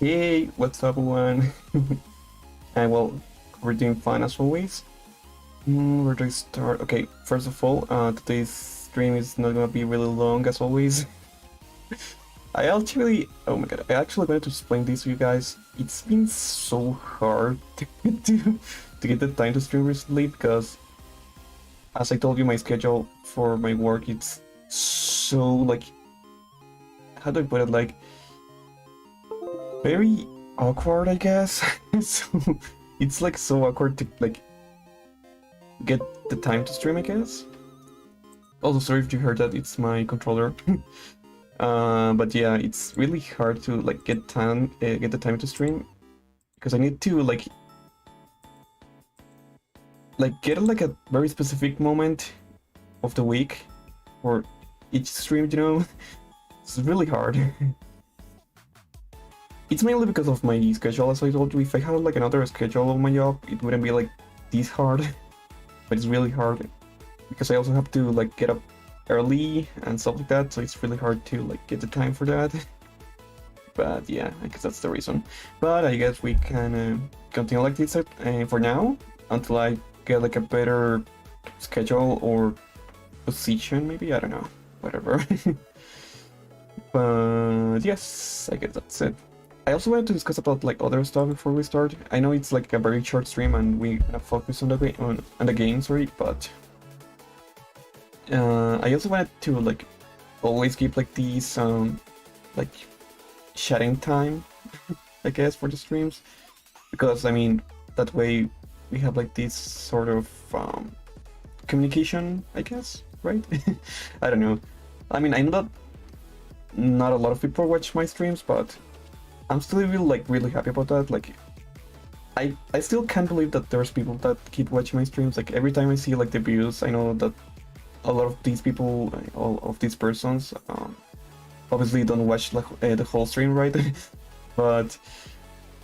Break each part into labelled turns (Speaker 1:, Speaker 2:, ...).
Speaker 1: Hey, what's up, everyone? And well, we're doing fine as always. Where do I start? Okay, first of all, today's stream is not gonna be really long as always. Oh my god, I actually wanted to explain this to you guys. It's been so hard to get the time to stream recently because, as I told you, my schedule for my work it's so like, how do I put it, like very awkward, I guess. So it's like so awkward to like get the time to stream, I guess. Also, sorry if you heard that, it's my controller. But yeah, it's really hard to like get the time to stream because I need to get like a very specific moment of the week for each stream, you know. It's really hard. It's mainly because of my schedule, as I told you. If I had like another schedule of my job, it wouldn't be like this hard. But it's really hard because I also have to like get up early and stuff like that, so it's really hard to like get the time for that. But yeah, I guess that's the reason. But I guess we can continue like this for now until I get like a better schedule or position, maybe, I don't know, whatever. But yes, I guess that's it. I also wanted to discuss about like other stuff before we start. I know it's like a very short stream and we gonna focus on the game, sorry, but I also wanted to like always keep like these like chatting time, I guess, for the streams, because I mean that way we have like this sort of communication, I guess, right? I don't know. I mean, I know that not a lot of people watch my streams, but I'm still really happy about that. Like, I still can't believe that there's people that keep watching my streams. Like, every time I see like the views, I know that a lot of these people, all of these persons, obviously don't watch like the whole stream, right? But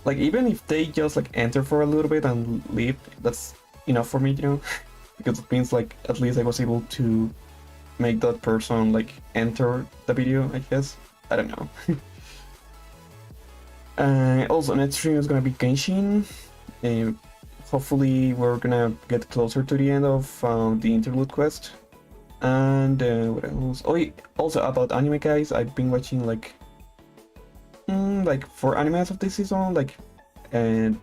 Speaker 1: like, even if they just like enter for a little bit and leave, that's enough for me, you know, because it means like at least I was able to make that person like enter the video, I guess. I don't know. Also, next stream is gonna be Genshin. Hopefully, we're gonna get closer to the end of the interlude quest. And what else? Oh, also about anime, guys. I've been watching like 4 animes of this season, like the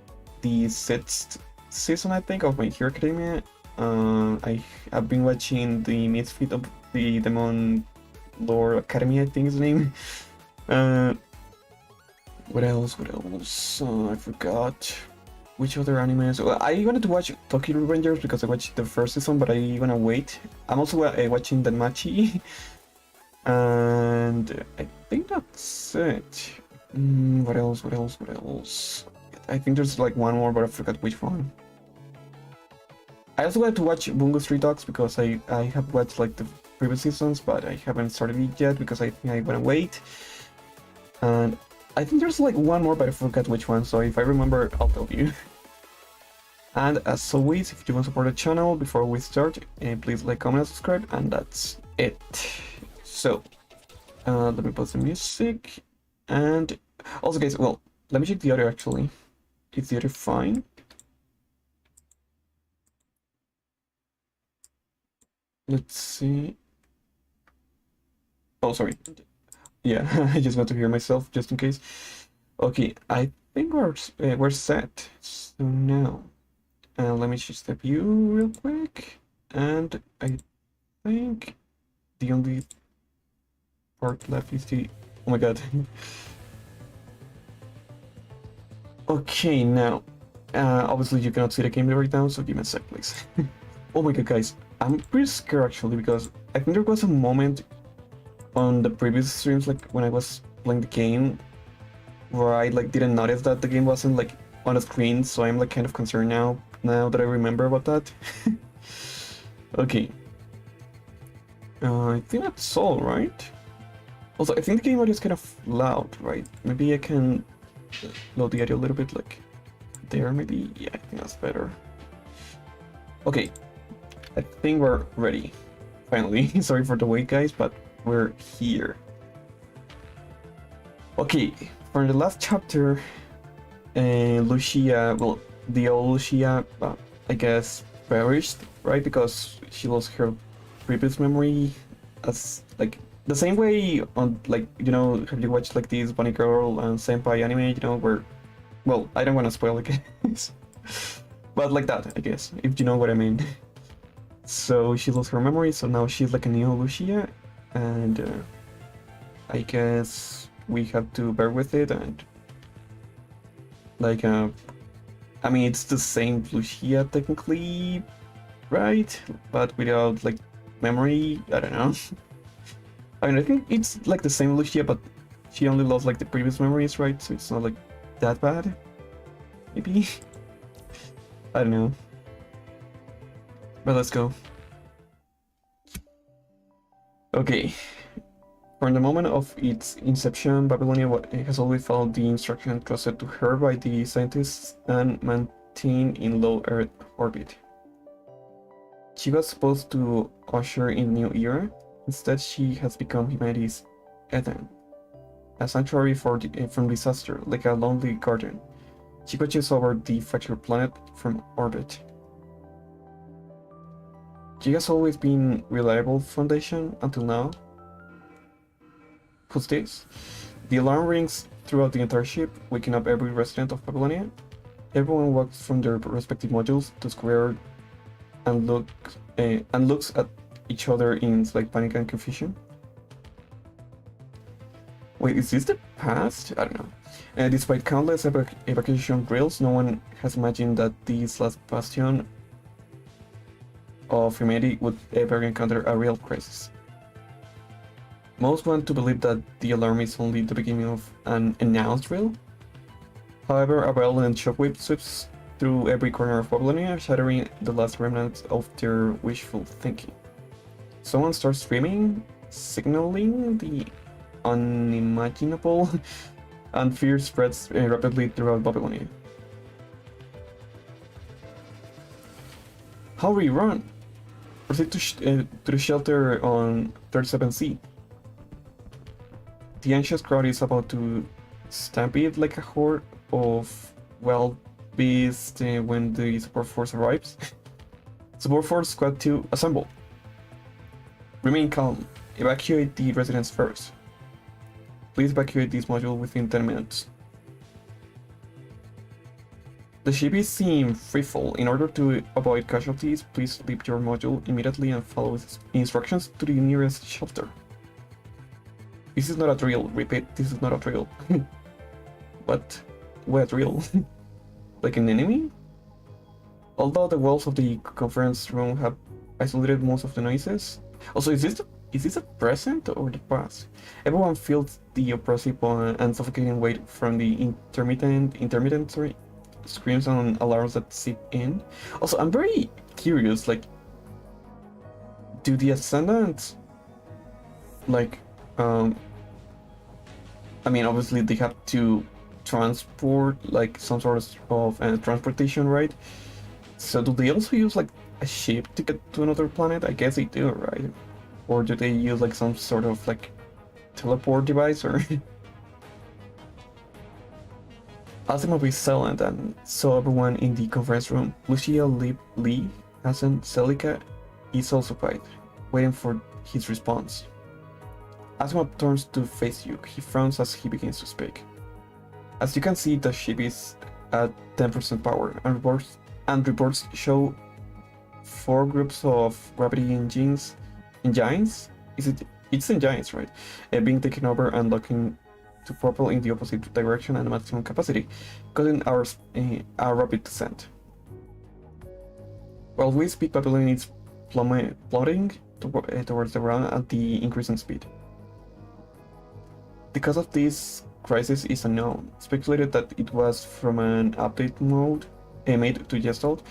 Speaker 1: 6th season, I think, of My Hero Academia. I have been watching the Misfit of the Demon Lord Academy, I think is the name. What else? I forgot. Which other animes? Well, I wanted to watch Tokyo Revengers because I watched the first season, but I wanna wait. I'm also watching Danmachi. And I think that's it. What else? I think there's like one more, but I forgot which one. I also wanted to watch Bungo Stray Dogs because I have watched like the previous seasons, but I haven't started it yet because I think I wanna wait. And I think there's like one more, but I forgot which one, so if I remember, I'll tell you. And as always, if you want to support the channel before we start, please like, comment, and subscribe, and that's it. So, let me pause the music, and also guys, well, let me check the audio actually. Is the audio fine? Let's see. Oh, sorry. Yeah, I just want to hear myself just in case. Okay, I think we're set. So now, let me change the view real quick, and I think the only part left is the. Oh my god. Okay, now, obviously you cannot see the game right now, so give me a sec, please. Oh my god, guys, I'm pretty scared actually because I think there was a moment on the previous streams, like when I was playing the game, where I like didn't notice that the game wasn't like on the screen, so I'm like kind of concerned now that I remember about that. Okay. I think that's all, right? Also, I think the game audio is kind of loud, right? Maybe I can load the audio a little bit, like there, maybe? Yeah, I think that's better. Okay, I think we're ready. Finally, sorry for the wait, guys, but we're here. Okay, For the last chapter, Lucia, well, the old Lucia, I guess, perished, right? Because she lost her previous memory, as like the same way on, like, you know, have you watched like this Bunny Girl and Senpai anime, you know, where, well, I don't want to spoil it, guys, but like that, I guess, if you know what I mean. So she lost her memory, so now she's like a new Lucia, and I guess we have to bear with it, and like, I mean, it's the same Lucia technically, right? But without like memory, I don't know. I mean, I think it's like the same Lucia, but she only lost like the previous memories, right? So it's not like that bad, maybe? I don't know. But let's go. Okay. From the moment of its inception, Babylonia has always followed the instructions trusted to her by the scientists and maintained in low Earth orbit. She was supposed to usher in a new era. Instead, she has become humanity's Eden, a sanctuary from disaster, like a lonely garden. She watches over the fractured planet from orbit. She has always been reliable foundation until now. Who's this? The alarm rings throughout the entire ship, waking up every resident of Babylonia. Everyone walks from their respective modules to square and looks at each other in like panic and confusion. Wait, is this the past? I don't know. Despite countless evacuation drills, no one has imagined that this last bastion of humanity would ever encounter a real crisis. Most want to believe that the alarm is only the beginning of an announced drill. However, a violent shockwave sweeps through every corner of Babylonia, shattering the last remnants of their wishful thinking. Someone starts screaming, signaling the unimaginable, and fear spreads rapidly throughout Babylonia. Hurry, run! Proceed to the shelter on 37C. The anxious crowd is about to stampede like a horde of wild beasts when the support force arrives. Support force squad 2, assemble. Remain calm. Evacuate the residents first. Please evacuate this module within 10 minutes. The ship is in freefall. In order to avoid casualties, please leave your module immediately and follow instructions to the nearest shelter. This is not a drill. Repeat, this is not a drill. But what drill? Like an enemy? Although the walls of the conference room have isolated most of the noises. Also, is this the present or the past? Everyone feels the oppressive and suffocating weight from the intermittent screams and alarms that seep in. Also, I'm very curious, like, do the Ascendants, like, I mean, obviously they have to transport, like, some sort of transportation, right? So do they also use, like, a ship to get to another planet? I guess they do, right? Or do they use, like, some sort of, like, teleport device, or... Asimov is silent, and so everyone in the conference room. Lucia, Lee, Hassan, Celica is also quiet, waiting for his response. Asimov turns to face you. He frowns as he begins to speak. As you can see, the ship is at 10% power, and reports show 4 groups of gravity engines. It's engines, right? Being taken over and locking to propel in the opposite direction and maximum capacity, causing our rapid descent. While we speak, Babylon is plummeting towards the ground at the increasing speed. The cause of this crisis is unknown. Speculated that it was from an update made to Gestalt,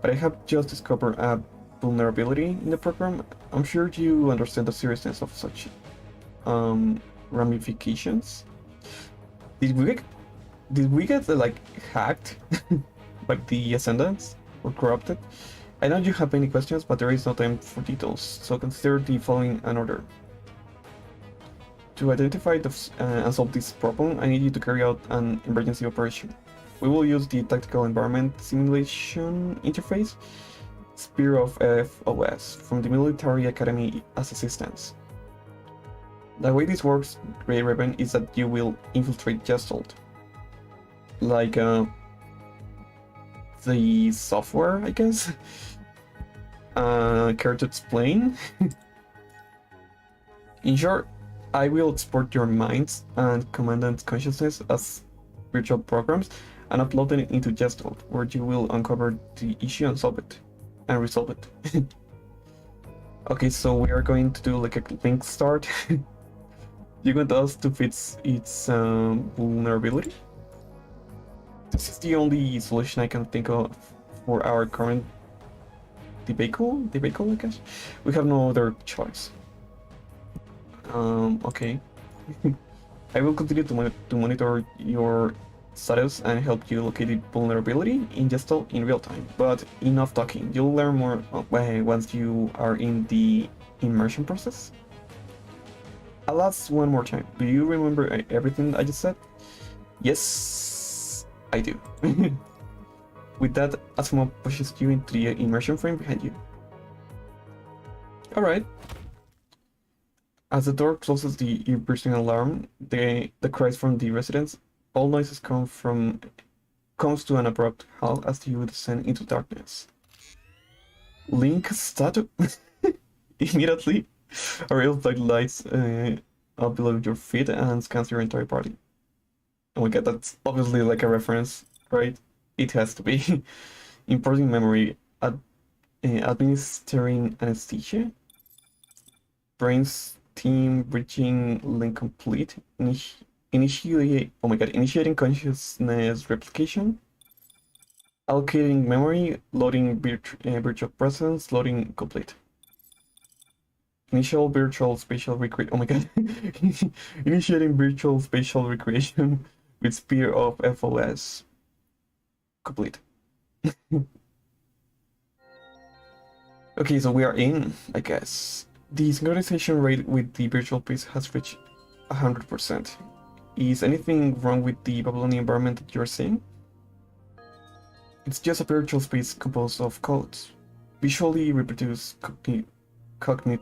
Speaker 1: but I have just discovered a vulnerability in the program. I'm sure you understand the seriousness of such ramifications. Did we get like hacked by the Ascendants or corrupted? I know you have many questions, but there is no time for details, so consider the following an order. To identify and solve this problem, I need you to carry out an emergency operation. We will use the Tactical Environment Simulation Interface, Spear of FOS, from the Military Academy as assistance. The way this works, Grey Raven, is that you will infiltrate Gestalt. Like, the software, I guess? Care to explain? In short, I will export your minds and commandant consciousness as virtual programs and upload them into Gestalt, where you will uncover the issue and solve it. And resolve it. Okay, so we are going to do like a link start. You want us to fix its vulnerability? This is the only solution I can think of for our current debacle, I guess? We have no other choice. Okay. I will continue to monitor your status and help you locate the vulnerability in Gestalt in real time. But enough talking, you'll learn more once you are in the immersion process. I'll ask one more time. Do you remember everything I just said? Yes, I do. With that, Asuma pushes you into the immersion frame behind you. Alright. As the door closes the ear-piercing alarm, the cries from the residents, all noises comes to an abrupt halt as you descend into darkness. Link statue. Immediately, a ray of light lights up below your feet and scans your entire body. Oh my god, that's obviously like a reference, right? It has to be. Importing memory, administering anesthesia, brain's team breaching link complete, initiating consciousness replication, allocating memory, loading virtual presence, loading complete. Initial virtual spatial recreation. Oh my god. Initiating virtual spatial recreation with Spear of FOS. Complete. Okay, so we are in, I guess. The synchronization rate with the virtual piece has reached 100%. Is anything wrong with the Babylonian environment that you're seeing? It's just a virtual space composed of codes, visually reproduced cognitively.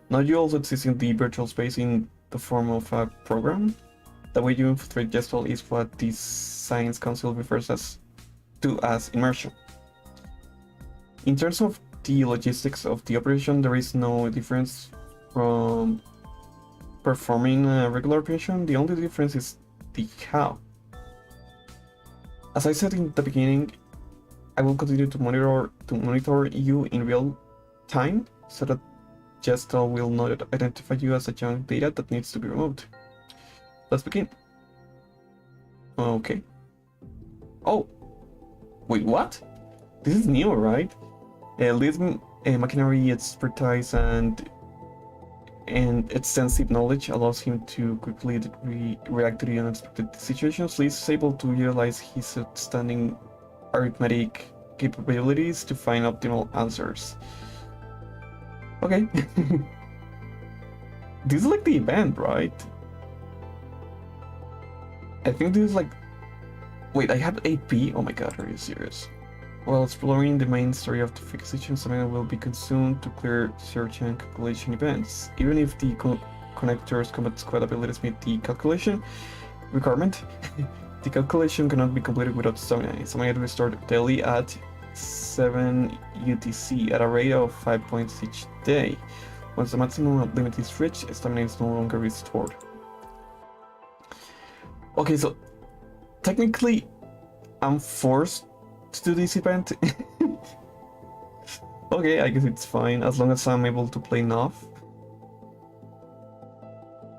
Speaker 1: Now you also exist in the virtual space in the form of a program. The way you infiltrate Gestalt is what the Science Council refers to as immersion. In terms of the logistics of the operation, there is no difference from performing a regular operation. The only difference is the how. As I said in the beginning, I will continue to monitor you in real time so that Gestalt will not identify you as a junk data that needs to be removed. Let's begin. Okay. Oh, wait, what? This is new, right? Lead machinery expertise and extensive knowledge allows him to quickly react to the unexpected situations. Lee is able to utilize his outstanding arithmetic capabilities to find optimal answers. Okay. This is like the event, right? I think this is like... Wait, I have AP? Oh my god, are you serious? While exploring the main story of the fixation, stamina will be consumed to clear search and calculation events. Even if the connector's combat squad abilities meet the calculation requirement, the calculation cannot be completed without stamina. Stamina is restored daily at 7 UTC at a rate of 5 points each day. Once the maximum limit is reached, stamina is no longer restored. Okay, so technically I'm forced to do this event. Okay, I guess it's fine as long as I'm able to play enough.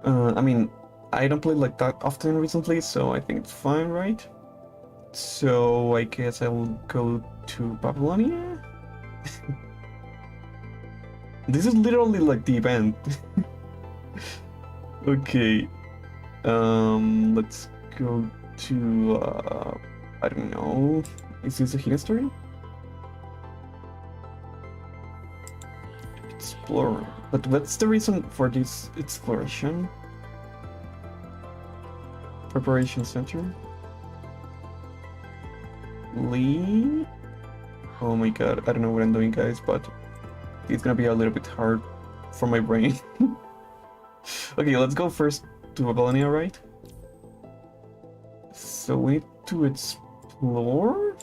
Speaker 1: I mean, I don't play like that often recently, so I think it's fine, right? So I guess I will go to Babylonia. This is literally like the event. Okay. Let's go to I don't know. Is this a history? explore. But what's the reason for this exploration? Preparation center. Lee. Oh my god, I don't know what I'm doing, guys, but it's gonna be a little bit hard for my brain. Okay, let's go first to Babylonia, right? So we need to explore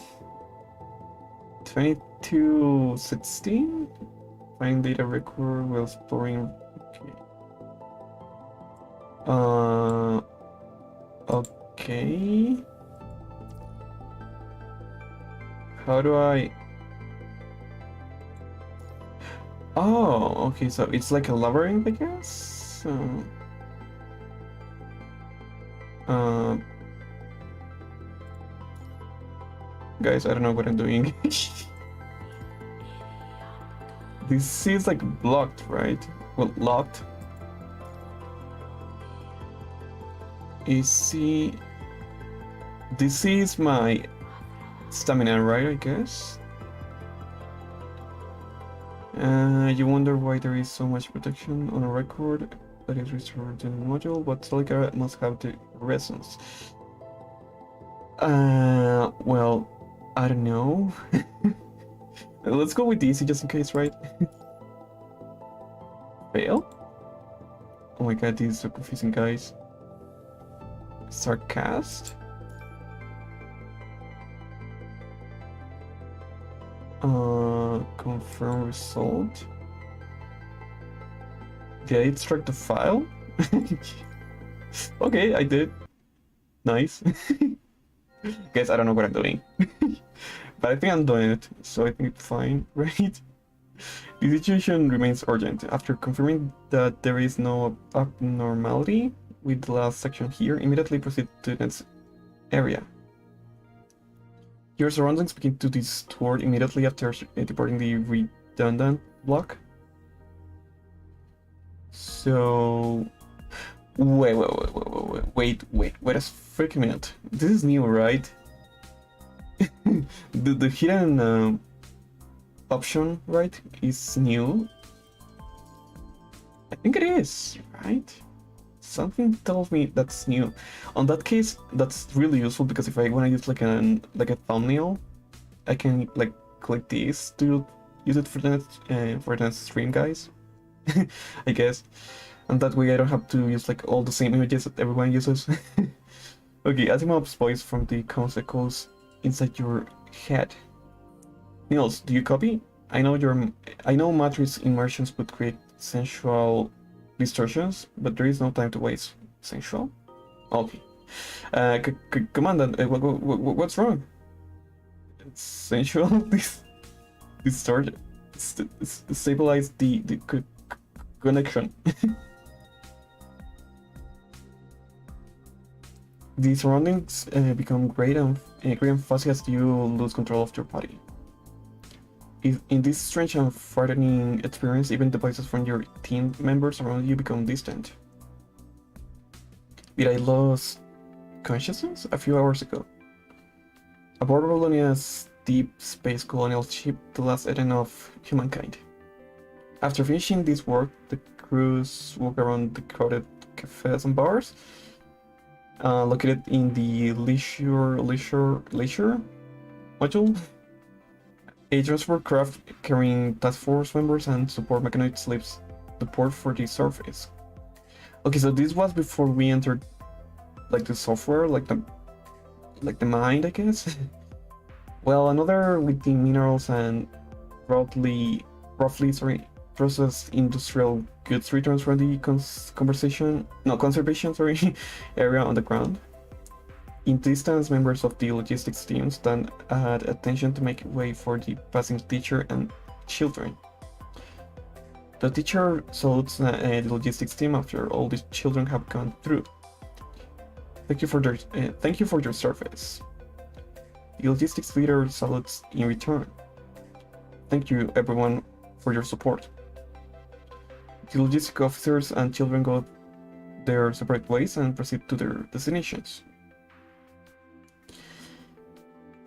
Speaker 1: 2216. Find data record while exploring. Okay. Okay. How do I? Oh, okay. So it's like a labyrinth, I guess. Guys, I don't know what I'm doing. This is like blocked, right? Well, locked. This is my stamina, right? I guess. You wonder why there is so much protection on a record that is restored in the module, but Celica must have the resonance. Well, I don't know. Let's go with DC just in case, right? Fail? Oh my god, this is so confusing, guys. Sarcast? Confirm result. Did I extract the file? Okay, I did. Nice. Guys, I don't know what I'm doing. But I think I'm doing it, so I think it's fine, right? The situation remains urgent. After confirming that there is no abnormality with the last section here, immediately proceed to the next area. Your surroundings begin to distort immediately after departing the redundant block. So... Wait a freaking minute. This is new, right? the hidden option, right, is new. I think it is, right? Something tells me that's new. On that case, that's really useful because if I want to use like a thumbnail, I can like click this to use it for the next stream, guys. I guess, and that way I don't have to use like all the same images that everyone uses. Okay, Asimov's voice from the consequence inside your head. Niels, do you copy? I know matrix immersions would create sensual distortions, but there is no time to waste. Sensual? Okay. Commandant, what's wrong? It's sensual. Distort. Stabilize the connection. The surroundings become great and fuzzy as you lose control of your body. In this strange and frightening experience, even the voices from your team members around you become distant. Did I lose consciousness? A few hours ago. Aboard Babylonia's deep space colonial ship, the last Eden of humankind. After finishing this work, the crews walk around the crowded cafes and bars, located in the leisure module. A transport craft carrying task force members and support mechanoids leaves the port for the surface. Okay, so this was before we entered like the software, like the mind, I guess. Well, another with the minerals and roughly processed industrial goods returns from the conservation area on the ground. In distance, members of the logistics team stand at attention to make way for the passing teacher and children. The teacher salutes the logistics team after all the children have gone through. Thank you for your service. The logistics leader salutes in return. Thank you, everyone, for your support. The logistics officers and children go their separate ways and proceed to their destinations.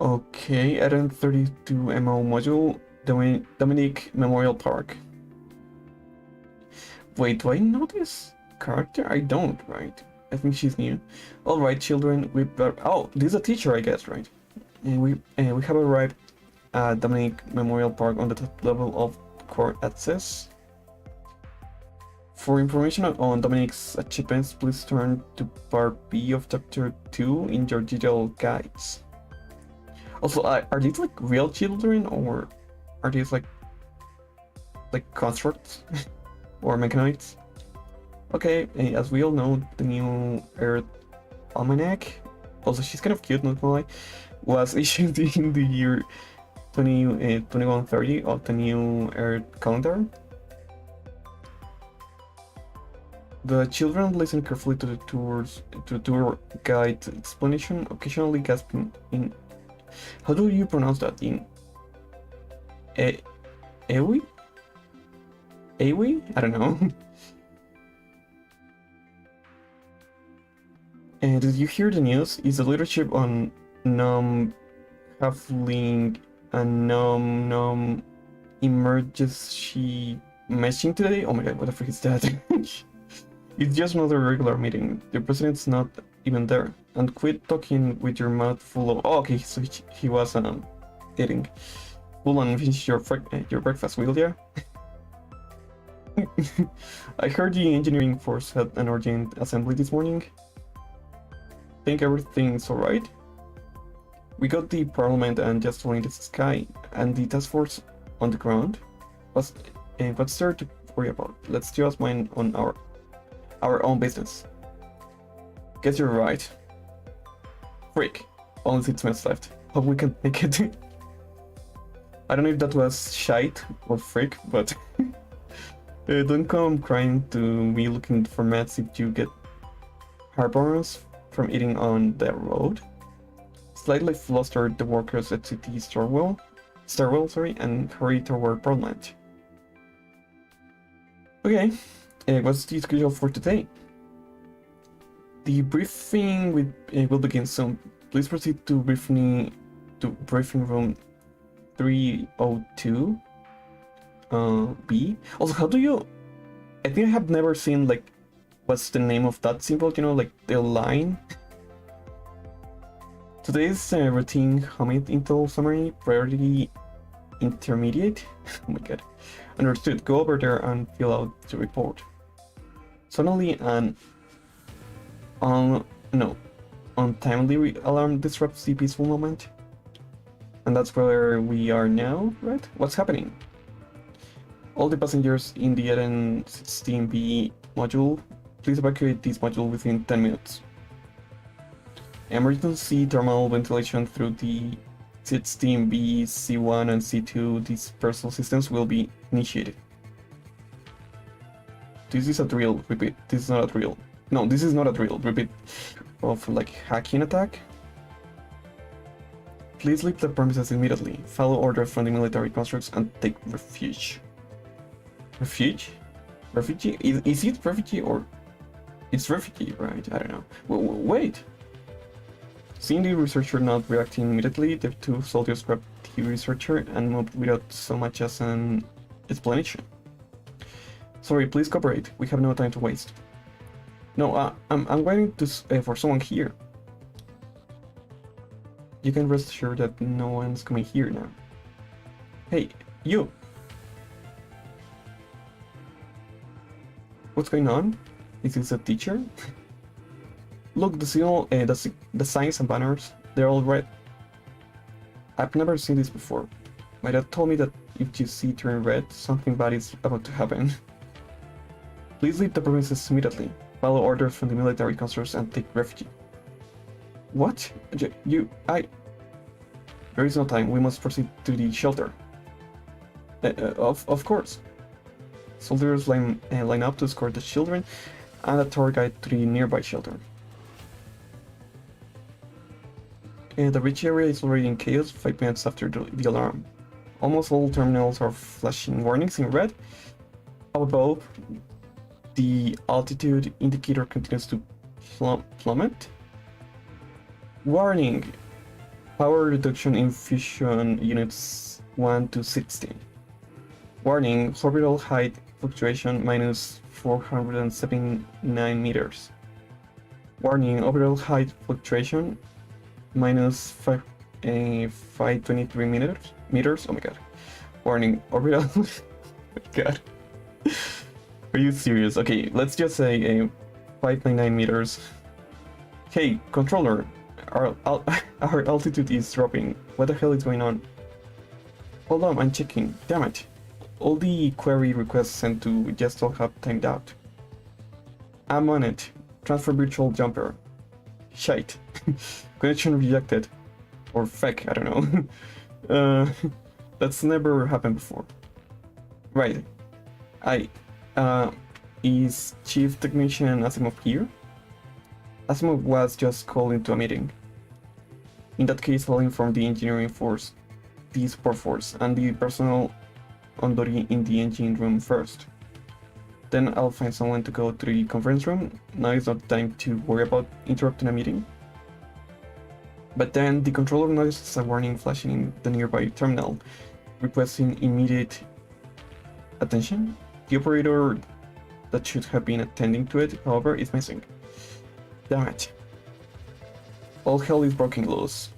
Speaker 1: Okay, Eden 32MO module, Dominic Memorial Park. Wait, do I know this character? I don't, right? I think she's new. Alright, children, we better... Oh, this is a teacher, I guess, right? And we have arrived at Dominic Memorial Park on the top level of court access. For information on Dominic's achievements, please turn to part B of chapter 2 in your digital guides. Also, are these like real children, or are these like constructs or mechanoids? Okay, as we all know, the new Earth Almanac, also she's kind of cute, not gonna lie, was issued in the year 2130 of the new Earth calendar. The children listen carefully to the tour guide explanation, occasionally gasping in... How do you pronounce that? In... Ewi? Ewi? I don't know. And did you hear the news? Is the leadership on Nom Halfling and Nom emergency messaging today? Oh my god, what the frick is that? It's just another regular meeting. The president's not even there. And quit talking with your mouth full of... Oh, okay, so he was eating. Full and finish your breakfast, will ya? I heard the engineering force had an urgent assembly this morning. Think everything's alright? We got the parliament and just flew in the sky, and the task force on the ground. What's there to worry about? Let's just mind on our own business. Guess you're right. Freak. Only 6 minutes left. Hope we can make it. I don't know if that was shite or freak, but don't come crying to me looking for meds if you get heartburns from eating on the road. Slightly flustered, the workers exit the stairwell, and hurry toward Parliament. Okay, what's the schedule for today? The briefing will begin soon. Please proceed to briefing room 302 B. Also, how do you... I think I have never seen, like, what's the name of that symbol, you know, like the line? Today's routine Hamid Intel summary, priority intermediate. Oh my god. Understood. Go over there and fill out the report. Suddenly an untimely alarm disrupts the peaceful moment. And that's where we are now, right? What's happening? All the passengers in the ADITIONAL module, please evacuate this module within 10 minutes. Emergency thermal ventilation through the C16B, C1 and C2 dispersal systems will be initiated. This is a drill, repeat, this is not a drill. No, this is not a drill, repeat, of like hacking attack. Please leave the premises immediately, follow orders from the military constructs and take refuge. Refuge? Refugee? Is it refugee or... It's refugee, right? I don't know. Wait! Seeing the researcher not reacting immediately, the two soldiers grabbed the researcher and moved without so much as an explanation. Sorry, please cooperate. We have no time to waste. No, I'm waiting for someone here. You can rest assured that no one's coming here now. Hey, you! What's going on? Is this a teacher? Look, the signal, the signs and banners, they're all red. I've never seen this before. My dad told me that if you see turn red, something bad is about to happen. Please leave the premises immediately. Follow orders from the military constructs and take refuge. What? There is no time. We must proceed to the shelter. Of course. Soldiers line up to escort the children and a tour guide to the nearby shelter. The rich area is already in chaos 5 minutes after the alarm. Almost all terminals are flashing warnings in red. Up above, the altitude indicator continues to plummet. Warning! Power reduction in fusion units 1 to 16. Warning, orbital height fluctuation minus 479 meters. Warning, overall height fluctuation minus 523 meters. Oh my god. Warning, overall. Oh my god. Are you serious? Okay, let's just say 599 meters. Hey, controller, our altitude is dropping. What the hell is going on? Hold on, I'm checking. Damn it. All the query requests sent to Gestal have timed out. I'm on it. Transfer virtual jumper. Shite. Connection rejected. Or fake, I don't know. That's never happened before. Right. Is Chief Technician Asimov here? Asimov was just called into a meeting. In that case, I'll inform the engineering force, the support force, and the personnel on duty in the engine room first. Then I'll find someone to go to the conference room. Now is not the time to worry about interrupting a meeting. But then the controller notices a warning flashing in the nearby terminal, requesting immediate attention. The operator that should have been attending to it, however, is missing. Damn it. All hell is breaking loose.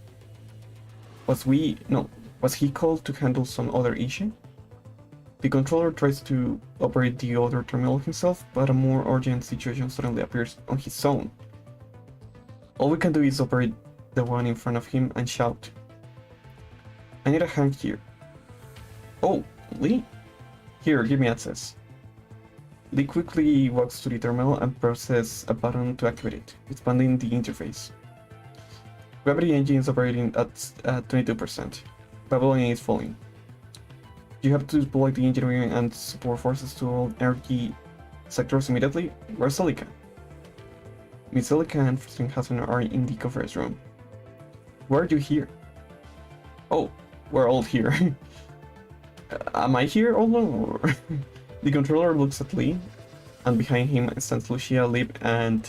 Speaker 1: Was he called to handle some other issue? The controller tries to operate the other terminal himself, but a more urgent situation suddenly appears on his own. All we can do is operate the one in front of him and shout. I need a hand here. Oh, Lee? Here, give me access. Lee quickly walks to the terminal and presses a button to activate it, expanding the interface. Gravity engine is operating at 22%. Babylon is falling. You have to deploy the engineering and support forces to all energy sectors immediately. Where's Celica? Miss Celica and President Hassan are in the conference room. Why are you here? Oh, we're all here. Am I here all alone? Or the controller looks at Lee, and behind him stands Lucia, Lip, and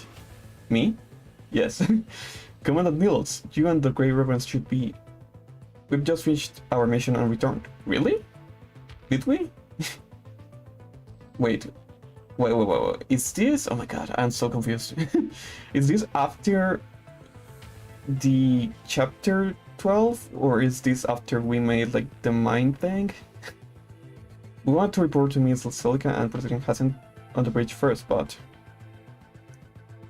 Speaker 1: me? Yes. Commandant Nilox, you and the Grey Reverends should be... We've just finished our mission and returned. Really? Did we? Wait. Is this... Oh my god, I'm so confused. Is this after the chapter 12? Or is this after we made like the mind thing? We want to report to Miss Celica and President Hassan on the bridge first, but...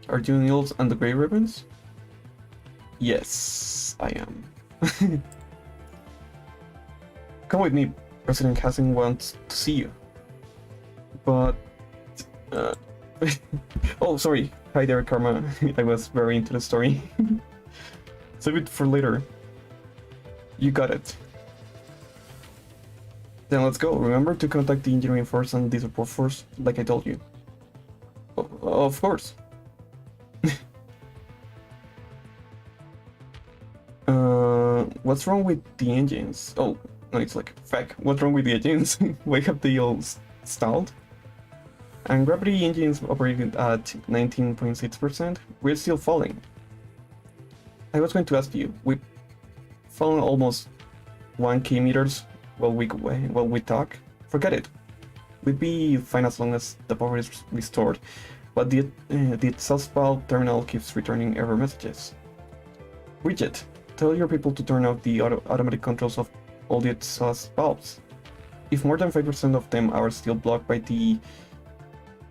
Speaker 1: Are you Niels and the Grey Ribbons? Yes, I am. Come with me, President Hassan wants to see you. But... oh, sorry. Hi there, Karma. I was very into the story. Save it for later. You got it. Then let's go. Remember to contact the engineering force and the support force, like I told you. Of course. What's wrong with the engines? Oh, no, it's like, fuck, what's wrong with the engines? Why have they all stalled? And gravity engines operating at 19.6%, we're still falling. I was going to ask you, we've fallen almost 1k meters while we talk. Forget it. We'd be fine as long as the power is restored, but the exhaust valve terminal keeps returning error messages. Bridget, tell your people to turn off the automatic controls of all the exhaust valves. If more than 5% of them are still blocked by the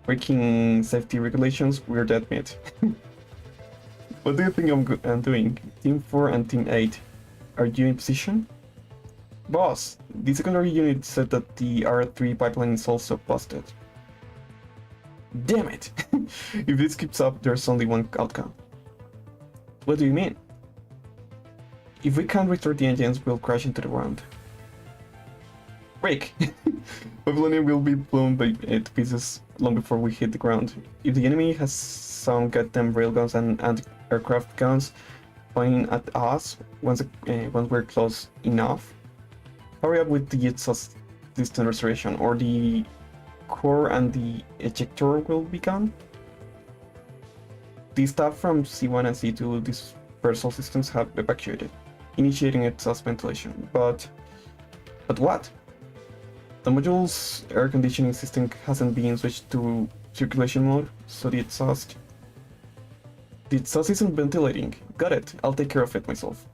Speaker 1: braking safety regulations, we're dead meat. What do you think I'm doing? Team 4 and Team 8, are you in position? Boss, the secondary unit said that the R3 pipeline is also busted. Damn it! If this keeps up, there's only one outcome. What do you mean? If we can't restart the engines, we'll crash into the ground. Break! Babylonian will be blown to pieces long before we hit the ground. If the enemy has some goddamn railguns and anti-aircraft guns pointing at us once we're close enough, hurry up with the exhaust system restoration, or the core and the ejector will be gone. The staff from C1 and C2 dispersal systems have evacuated, initiating exhaust ventilation. But what? The module's air conditioning system hasn't been switched to circulation mode, so the exhaust isn't ventilating. Got it, I'll take care of it myself.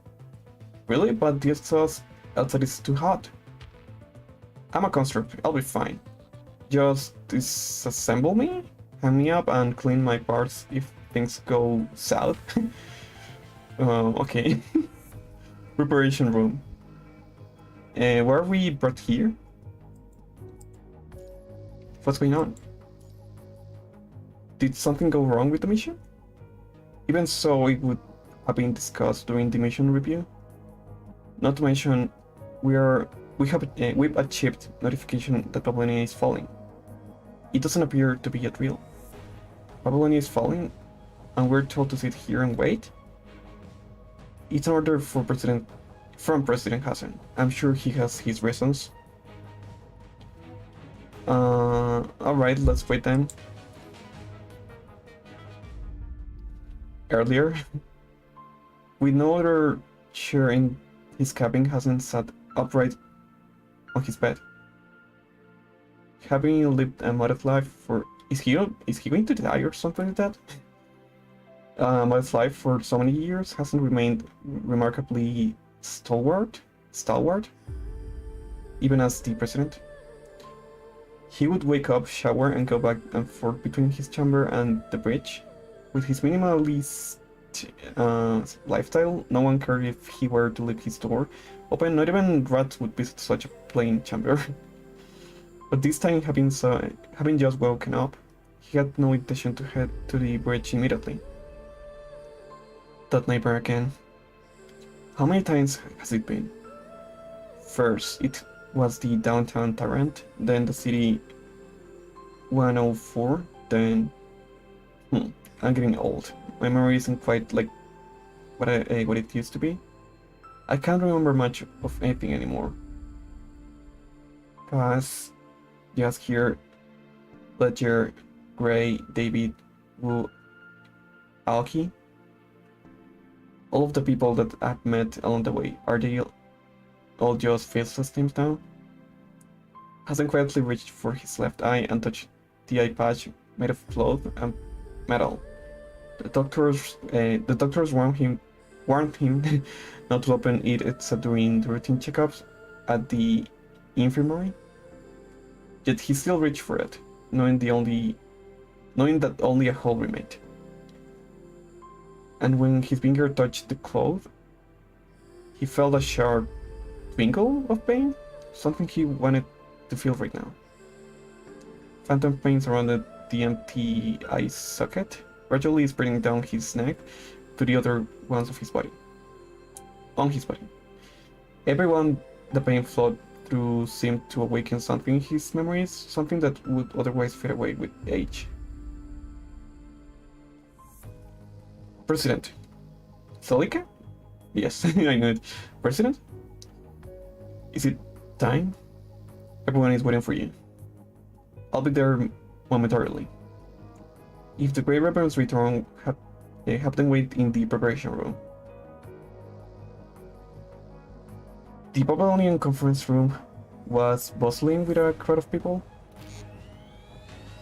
Speaker 1: Really? But the exhaust outside is too hot. I'm a constructive, I'll be fine. Just disassemble me, hang me up, and clean my parts if things go south. Okay. Preparation room. Why are we brought here? What's going on? Did something go wrong with the mission? Even so, it would have been discussed during the mission review. Not to mention, we've achieved notification that Babylonia is falling. It doesn't appear to be yet real. Babylonia is falling, and we're told to sit here and wait? It's an order from President Hassan. I'm sure he has his reasons. Alright, let's wait then. Earlier, with no other chair in his cabin, hasn't sat upright on his bed. Having lived a modest life for... Is he going to die or something like that? Modest life for so many years, hasn't remained remarkably stalwart, even as the president. He would wake up, shower, and go back and forth between his chamber and the bridge. With his minimalist lifestyle, no one cared if he were to leave his door open. Not even rats would visit such a plain chamber. But this time, having just woken up, he had no intention to head to the bridge immediately. That nightmare again. How many times has it been? First, it was the downtown Tarrant, then the city 104, then... I'm getting old. My memory isn't quite like what it used to be. I can't remember much of anything anymore. Pass, just here, Ledger, Gray, David, Wu, Alki. All of the people that I've met along the way, are they all just faceless names now? Hasn't quietly reached for his left eye and touched the eye patch made of cloth and metal. The doctors warned him not to open it except during the routine checkups at the infirmary. Yet he still reached for it, knowing that only a hole remained. And when his finger touched the cloth, he felt a sharp twinkle of pain, something he wanted to feel right now. Phantom pain surrounded the empty eye socket, gradually spreading down his neck to the other ones of his body. On his body. Everyone the pain flowed through seemed to awaken something in his memories, something that would otherwise fade away with age. President. Solika? Yes, I know it. President? Is it time? Everyone is waiting for you. I'll be there momentarily. If the Grey Rebels return, have them wait in the preparation room. The Babylonian conference room was bustling with a crowd of people.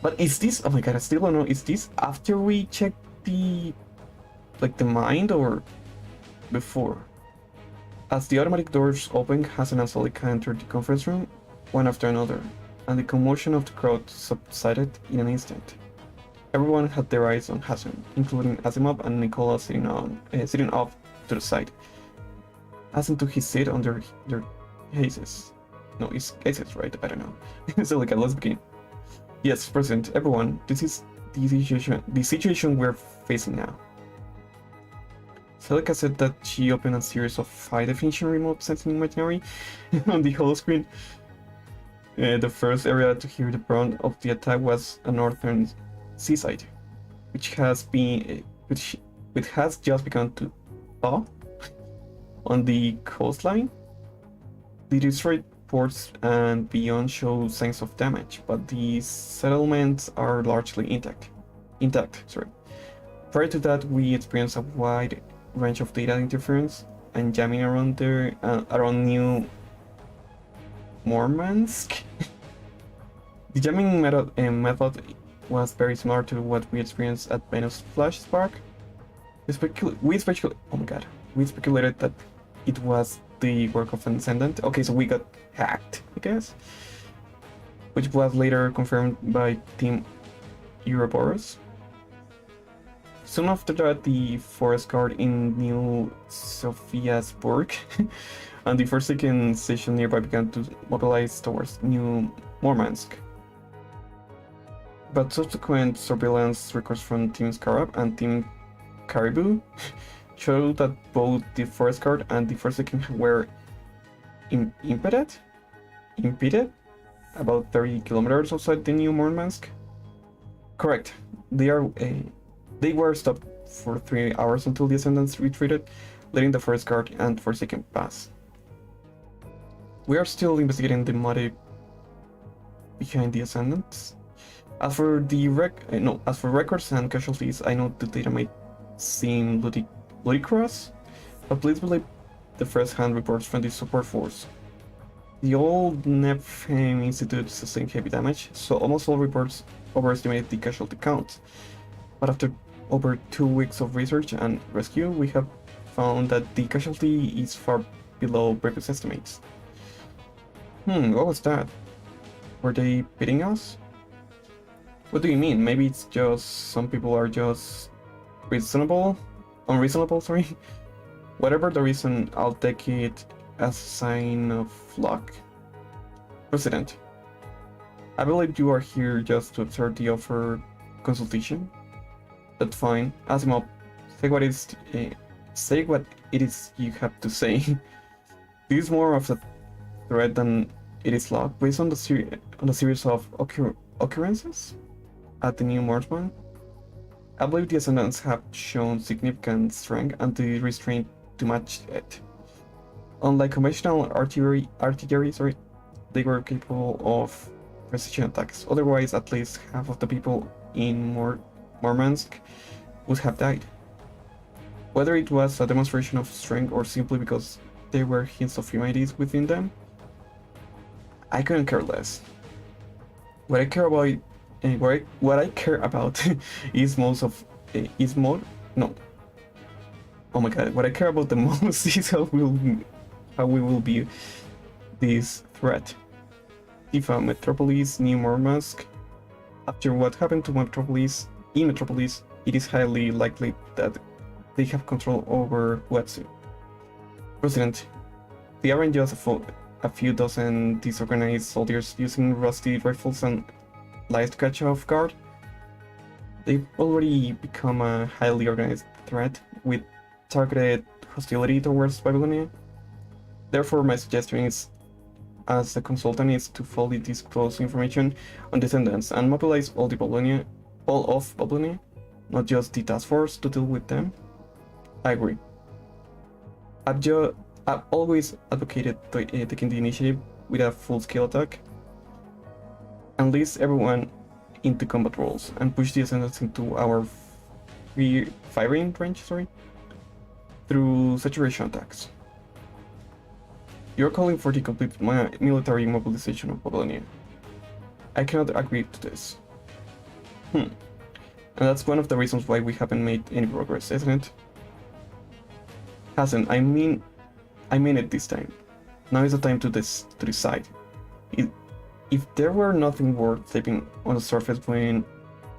Speaker 1: But is this, oh my god, I still don't know, is this after we check the mind or before? As the automatic doors opened, Hassan and Solika entered the conference room, one after another, and the commotion of the crowd subsided in an instant. Everyone had their eyes on Hassan, including Asimov and Nicola sitting off to the side. Hassan took his seat under their hazes. No, it's hazes, right? I don't know. Solika, let's begin. Yes, President, everyone, this is the situation we're facing now. Solika said that she opened a series of high-definition remote sensing imaginary on the whole screen. The first area to hear the brunt of the attack was a northern seaside, which has just begun to thaw on the coastline. The destroyed ports and beyond show signs of damage, but the settlements are largely intact. Prior to that, we experienced a wide range of data interference and jamming around New Murmansk. The jamming method was very similar to what we experienced at Venus Flash Spark. We speculated that it was the work of an Ascendant. Okay, so we got hacked, I guess, which was later confirmed by Team Ouroboros. Soon after that, the forest guard in New Sophiasburg and the Forsaken station nearby began to mobilize towards New Murmansk. But subsequent surveillance records from Team Scarab and Team Caribou showed that both the forest guard and the Forsaken were impeded about 30 kilometers outside the New Murmansk. Correct. They were stopped for 3 hours until the Ascendants retreated, letting the forest guard and Forsaken pass. We are still investigating the motive behind the Ascendants. As for records and casualties, I know the data might seem ludicrous, but please believe the first-hand reports from the support force. The old Nepheim Institute sustained heavy damage, so almost all reports overestimated the casualty count. But after over 2 weeks of research and rescue, we have found that the casualty is far below previous estimates. What was that? Were they pitting us? What do you mean? Maybe it's just some people are just unreasonable, sorry. Whatever the reason, I'll take it as a sign of luck. President, I believe you are here just to observe the offered consultation. That's fine. Asimov, say what it is you have to say. This is more of a threat than it is luck, based on the series of occurrences at the New Murmansk. I believe the Ascendants have shown significant strength and the restraint to match it. Unlike conventional artillery, they were capable of precision attacks. Otherwise, at least half of the people in Murmansk would have died. Whether it was a demonstration of strength or simply because there were hints of humanity within them, I couldn't care less. What I care about what I care about the most is how we will be this threat. If Metropolis, New Murmansk, after what happened to Metropolis, it is highly likely that they have control over Huatsu. President, they aren't just a few dozen disorganized soldiers using rusty rifles and lies to catch off guard. They've already become a highly organized threat with targeted hostility towards Babylonia. Therefore, my suggestion is, as a consultant, is to fully disclose information on descendants and mobilize all of Babylonia, not just the task force to deal with them. I agree. I've always advocated taking the initiative with a full-scale attack, enlist everyone into combat roles, and push the Ascendants into our firing range, through saturation attacks. You're calling for the complete military mobilization of Babylonia. I cannot agree to this. And that's one of the reasons why we haven't made any progress, isn't it? Hasn't. I mean it this time. Now is the time to decide. If there were nothing worth saving on the surface when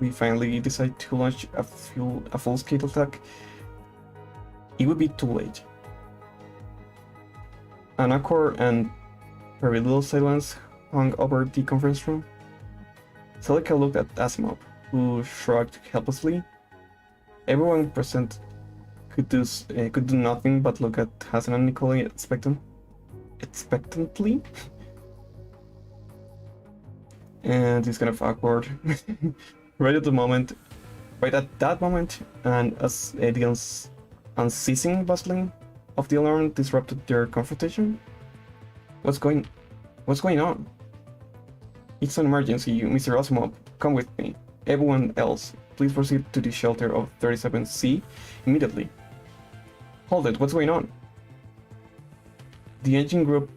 Speaker 1: we finally decide to launch a full-scale attack, it would be too late. An awkward and very little silence hung over the conference room. Celica looked at Asimov, who shrugged helplessly. Everyone present could do nothing but look at Hassan and Nicole expectantly. And it's kind of awkward. Right at that moment, and as the unceasing bustling of the alarm disrupted their confrontation. What's going on? It's an emergency, Mr. Asimov. Come with me. Everyone else, please proceed to the shelter of 37C immediately. Hold it, what's going on? The engine room?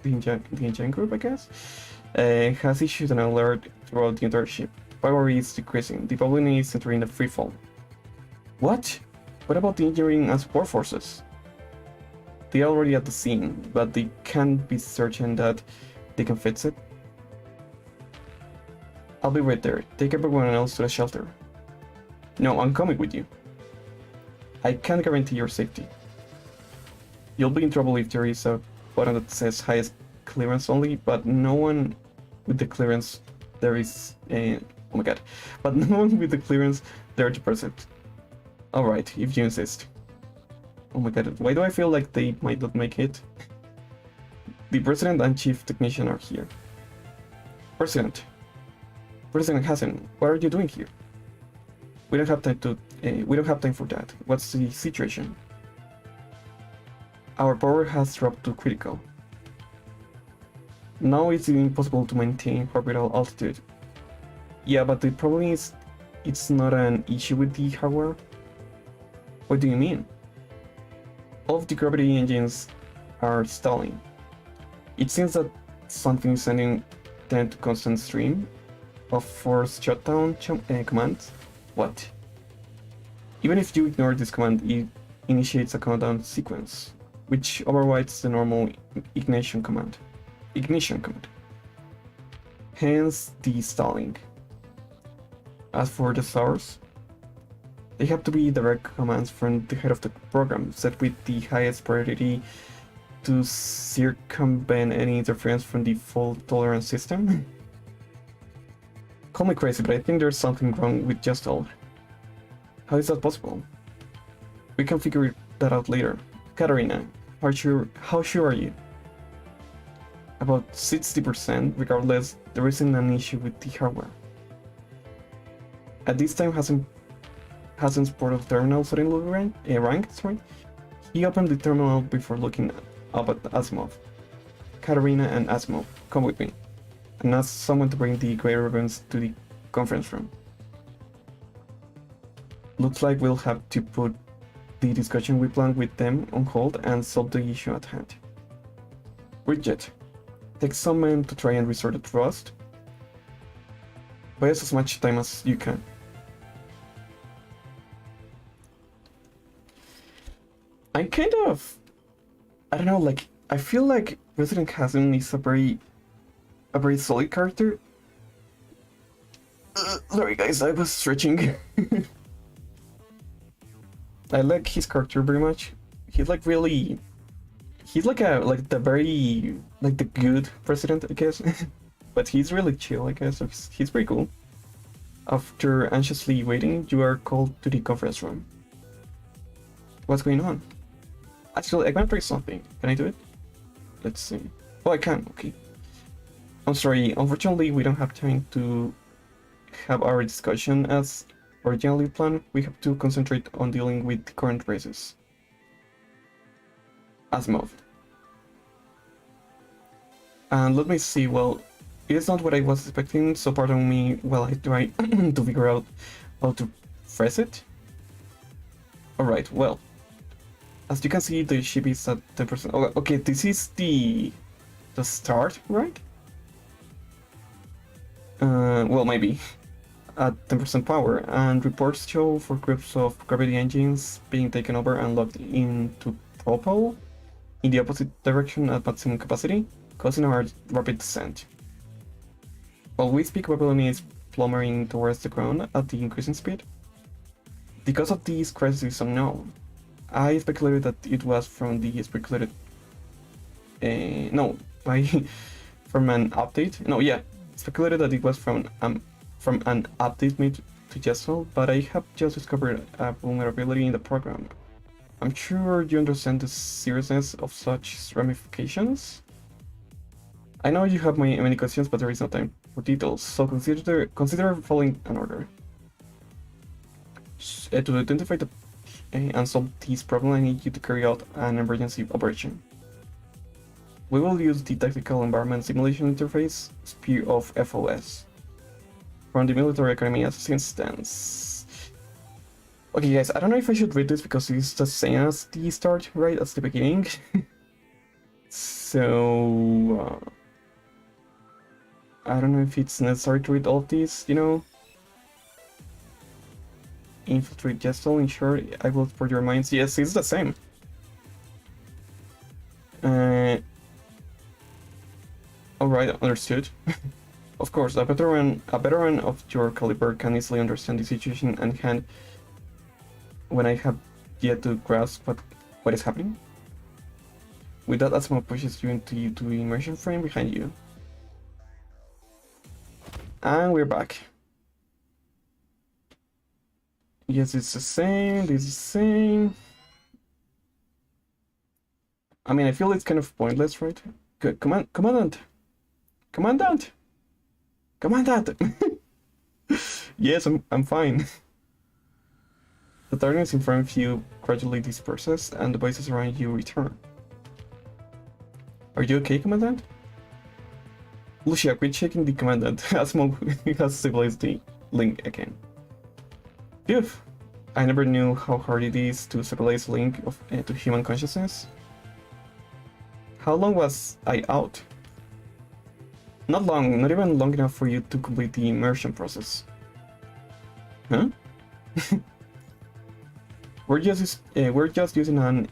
Speaker 1: the engine group, I guess, has issued an alert throughout the entire ship. Power is decreasing. The problem is entering a free fall. What? What about the engineering and support forces? They are already at the scene, but they can't be certain that they can fix it. I'll be right there. Take everyone else to the shelter. No, I'm coming with you. I can't guarantee your safety. You'll be in trouble if there is a button that says highest clearance only, but no one with the clearance there is a... Oh my god. But no one with the clearance there to press it. Alright, if you insist. Oh my god, why do I feel like they might not make it? The President and Chief Technician are here. President Hassan, what are you doing here? We don't have time for that. What's the situation? Our power has dropped to critical. Now it's impossible to maintain orbital altitude. Yeah, but the problem is, it's not an issue with the hardware. What do you mean? All of the gravity engines are stalling. It seems that something is sending them to constant stream of force shutdown commands. What? Even if you ignore this command, it initiates a countdown sequence, which overrides the normal ignition command. Hence the stalling. As for the source, they have to be direct commands from the head of the program, set with the highest priority to circumvent any interference from the fault tolerance system. Call me crazy, but I think there's something wrong with just all. How is that possible? We can figure that out later. Katarina, how sure are you? About 60%. Regardless, there isn't an issue with the hardware. At this time, Hassan's portal terminal suddenly ranked. He opened the terminal before looking up at Asimov. Katarina and Asimov, come with me, and ask someone to bring the gray ribbons to the conference room. Looks like we'll have to put the discussion we planned with them on hold and solve the issue at hand. Bridget, take some men to try and restore the trust. Buy us as much time as you can. I'm kind of... I don't know, like, I feel like President Hassan is a very solid character. Sorry guys, I was stretching. I like his character very much. He's like really... He's like the good president, I guess. But he's really chill, I guess, so he's pretty cool. After anxiously waiting, you are called to the conference room. What's going on? Actually, I can try something. Can I do it? Let's see. Oh, I can, okay. I'm sorry, unfortunately we don't have time to have our discussion as originally planned. We have to concentrate on dealing with the current races. Asimov. And let me see, well, it is not what I was expecting, so pardon me while I try to figure out how to phrase it. Alright, well, as you can see, the ship is at 10%. Oh, okay, this is the start, right? Well, maybe. At 10% power, and reports show for groups of gravity engines being taken over and locked into propel in the opposite direction at maximum capacity, causing a rapid descent. While we speak, Babylon is plummeting towards the ground at the increasing speed. The cause of this crisis is unknown. I speculated that it was from the speculated... from an update. No, yeah, speculated that it was from an update made to Jessel, but I have just discovered a vulnerability in the program. I'm sure you understand the seriousness of such ramifications. I know you have many questions, but there is no time for details, so consider following an order. To identify and solve this problem, I need you to carry out an emergency operation. We will use the Tactical Environment Simulation Interface, SPEAR of FOS, from the Military Academy as instance. Okay guys, I don't know if I should read this because it's the same as the start, right? That's the beginning. So I don't know if it's necessary to read all of these, you know. Infiltrate Gestal, ensure I will support your minds. Yes, it's the same. Alright, understood. Of course, a veteran of your caliber can easily understand the situation at hand when I have yet to grasp what is happening. With that, Asmo pushes you into the immersion frame behind you. And we're back. Yes, it's the same, this is the same. I mean, I feel it's kind of pointless, right? Commandant! Commandant! Commandant! Yes, I'm fine. The darkness in front of you gradually disperses, and the voices around you return. Are you okay, Commandant? Lucia, quit shaking the Commandant. Asmo has stabilized the link again. Phew! I never knew how hard it is to stabilize a link to human consciousness. How long was I out? Not long, not even long enough for you to complete the immersion process. Huh? We're just using an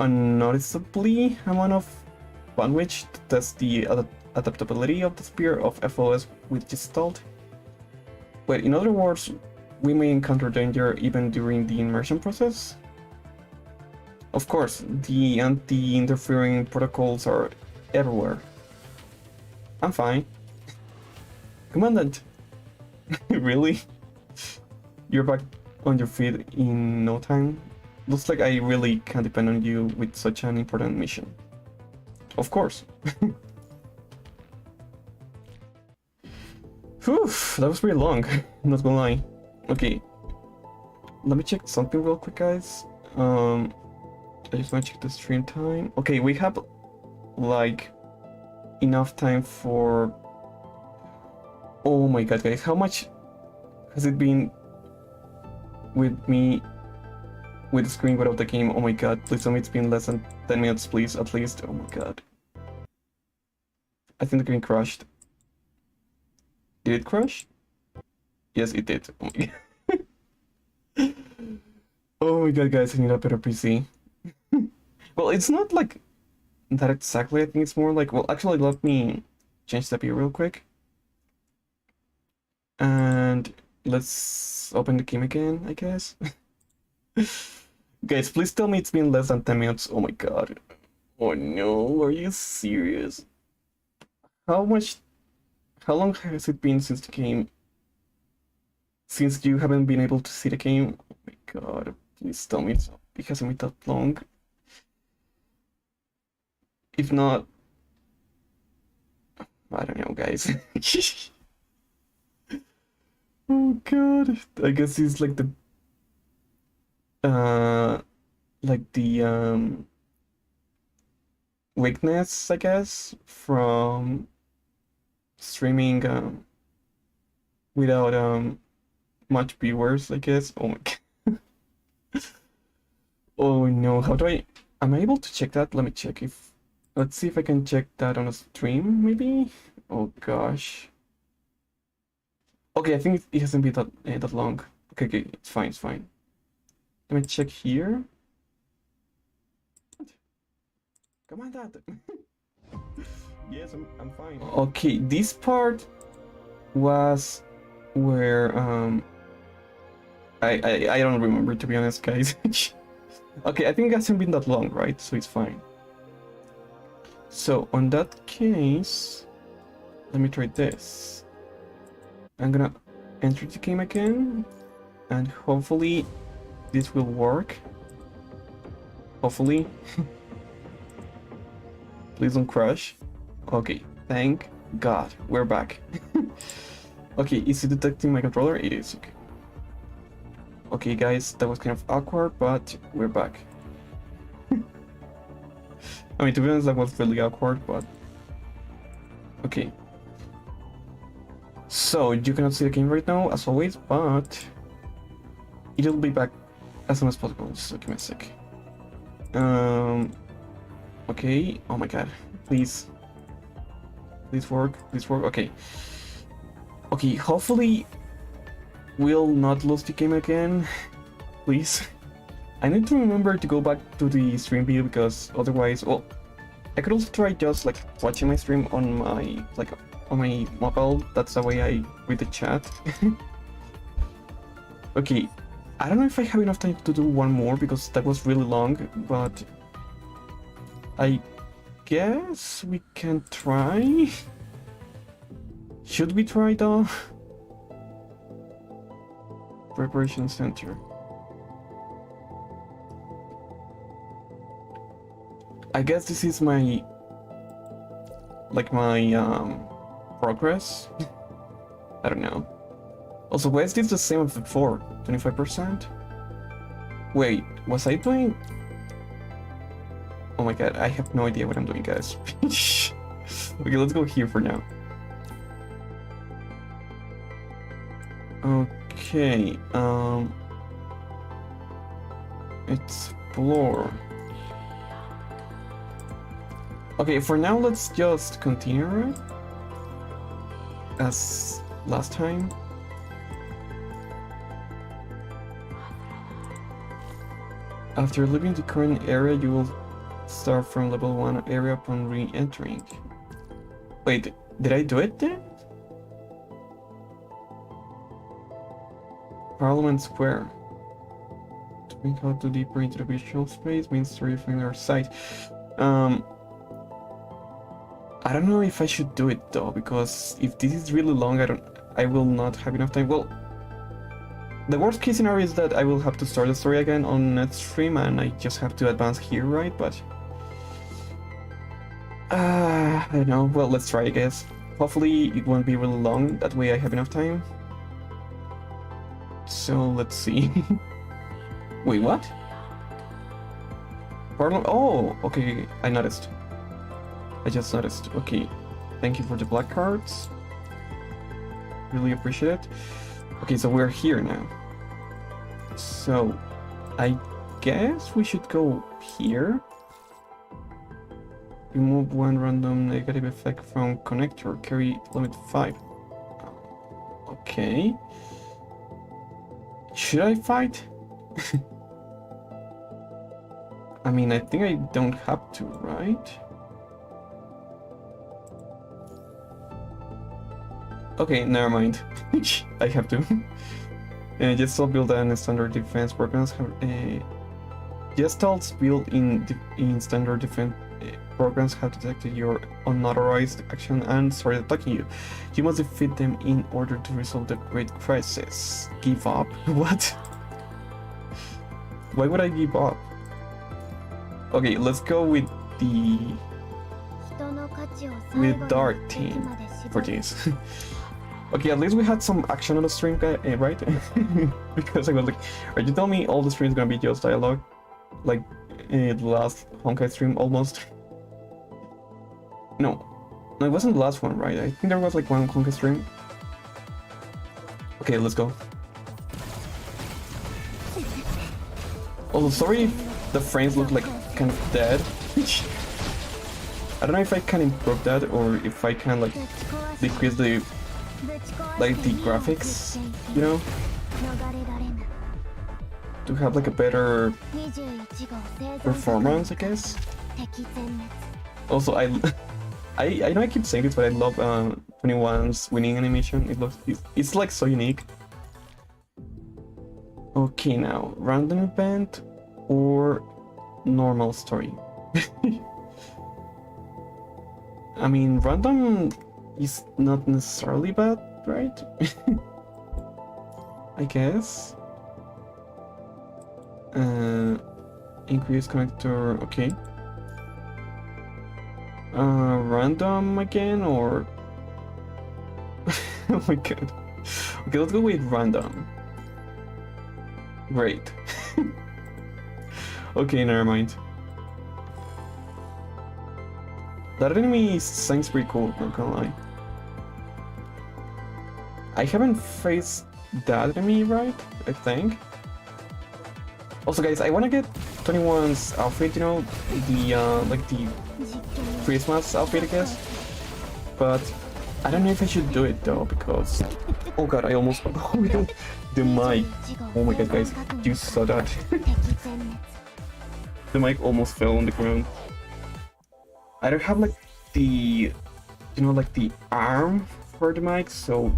Speaker 1: unnoticeably amount of bandwidth to test the adaptability of the sphere of FOS with Gestalt. But in other words, we may encounter danger even during the immersion process. Of course, the anti-interfering protocols are everywhere. I'm fine. Commandant! Really? You're back on your feet in no time? Looks like I really can depend on you with such an important mission. Of course. Whew, that was pretty long, not gonna lie. Okay, let me check something real quick, guys. I just want to check the stream time. Okay, we have like enough time for... Oh my god, guys, how much has it been with me with the screen without the game? Oh my god, please tell me it's been less than 10 minutes, please, at least. Oh my god. I think the game crashed. Did it crash? Yes, it did. Oh my god. Oh my god, guys, I need a better PC. Well, it's not like that exactly. I think it's more like... Well, actually, let me change the view real quick. And let's open the game again, I guess. Guys, please tell me it's been less than 10 minutes. Oh my god. Oh no, are you serious? How long has it been since the game? Since you haven't been able to see the game? Oh my god, please tell me it hasn't been that long. If not, I don't know, guys. Oh god, I guess it's like the weakness, I guess, from streaming without much viewers, I guess. Oh my god. Oh no, how do am I able to check that? Let me check if... Let's see if I can check that on a stream, maybe? Oh gosh. Okay, I think it hasn't been that long. Okay, it's fine, it's fine. Let me check here. Come on, Dad. Yes, I'm fine. Okay, this part was where I don't remember, to be honest, guys. Okay, I think it hasn't been that long, right? So it's fine. So on that case, let me try this. I'm gonna enter the game again, and hopefully this will work. Hopefully. Please don't crash. Okay, thank God, we're back. Okay, is it detecting my controller? It is, okay. Okay guys, that was kind of awkward, but we're back. I mean, to be honest, that was really awkward, but... Okay. So, you cannot see the game right now, as always, but... It'll be back as soon as possible, so give me a sec. Oh Okay, oh my god, please. Please work, okay. Okay, hopefully we'll not lose the game again, please. I need to remember to go back to the stream view because otherwise, well, I could also try just like watching my stream on my mobile. That's the way I read the chat. Okay, I don't know if I have enough time to do one more because that was really long, but I guess we can try. Should we try though? Preparation center. I guess this is my progress. I don't know. Also, why is this the same as before? 25%? Wait, was I doing? Oh my god, I have no idea what I'm doing, guys. Okay, let's go here for now. Okay, explore. Okay, for now, let's just continue, right? As last time. After leaving the current area, you will start from level 1 area upon re-entering. Wait, did I do it then? Parliament Square. To make out to deeper into the visual space means to refine our sight. I don't know if I should do it though, because if this is really long, I will not have enough time. Well, the worst case scenario is that I will have to start the story again on next stream and I just have to advance here, right? But I don't know. Well, let's try, I guess. Hopefully it won't be really long, that way I have enough time. So let's see. Wait, what? Oh, okay, I noticed. I just noticed. Okay, thank you for the black cards. Really appreciate it. Okay, so we're here now. So, I guess we should go here. Remove one random negative effect from connector. Carry limit 5. Okay. Should I fight? I mean, I think I don't have to, right? Okay, never mind. I have to. Gestalt built in standard defense programs have Gestalts built in standard defense programs have detected your unauthorized action and started attacking you. You must defeat them in order to resolve the great crisis. Give up? What? Why would I give up? Okay, let's go with Dark Team for this. Okay, at least we had some action on the stream, right? Because I was like, are you telling me all the stream is gonna be just dialogue? Like the last Honkai stream almost? No, it wasn't the last one, right? I think there was like one Honkai stream. Okay, let's go. Also, sorry if the frames look like kind of dead. I don't know if I can improve that or if I can like decrease the graphics, you know, to have like a better performance, I guess. Also, I know I keep saying this, but I love 21's winning animation. It's like so unique. Okay, now random event or normal story. I mean, random is not necessarily bad, right? I guess. Increase connector, okay. Random again, or... Oh my god. Okay, let's go with random. Great. Okay, never mind. That enemy seems pretty cool, not gonna lie. I haven't faced that enemy, right? I think. Also, guys, I wanna get 21's outfit, you know, the like the Christmas outfit, I guess. But I don't know if I should do it though, because oh god, I almost the mic. Oh my god, guys, you saw that? The mic almost fell on the ground. I don't have like the, you know, like the arm for the mic, so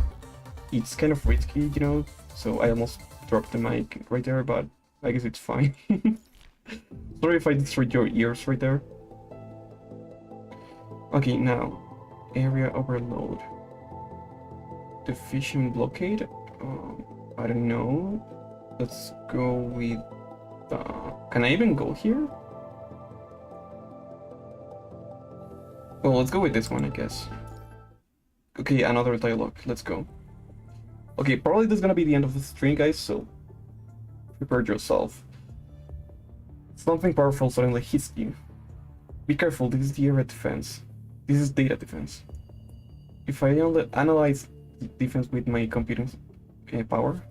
Speaker 1: it's kind of risky, you know. So I almost dropped the mic right there, but I guess it's fine. Sorry if I destroyed your ears right there. Okay, now area overload. The fishing blockade. I don't know. Let's go with. Can I even go here? Well, let's go with this one, I guess. Okay, another dialogue. Let's go. Okay, probably this is gonna be the end of the stream, guys, so prepare yourself. Something powerful suddenly hits you. Be careful, this is the area defense. This is data defense. If I analyze the defense with my computing power,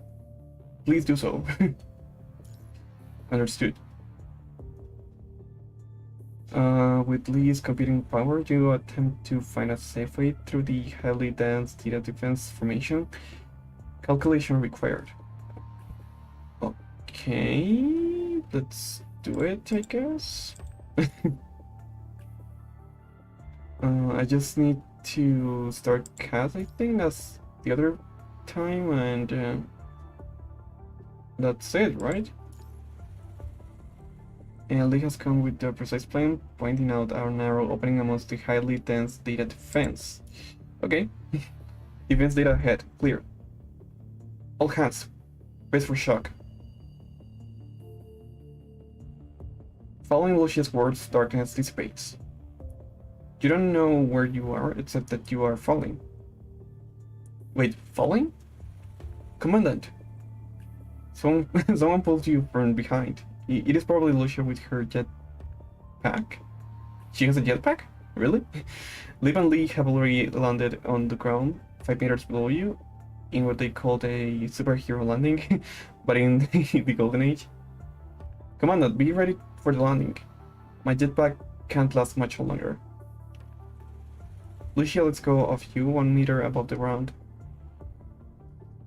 Speaker 1: please do so. Understood. With Lee's computing power, you attempt to find a safe way through the highly dense data defense formation. Calculation required. Okay, let's do it, I guess. I just need to start cast, I think, as the other time, and that's it, right? And Lee has come with the precise plan, pointing out our narrow opening amongst the highly dense data defense. Okay. Defense data ahead, clear. All hands, brace for shock. Following Lucia's words, darkness dissipates. You don't know where you are, except that you are falling. Wait, falling? Commandant! Someone pulls you from behind. It is probably Lucia with her jetpack. She has a jetpack? Really? Liv and Lee have already landed on the ground, 5 meters below you, in what they called a superhero landing, but in the Golden Age. Commandant, be ready for the landing. My jetpack can't last much longer. Lucia lets go of you 1 meter above the ground.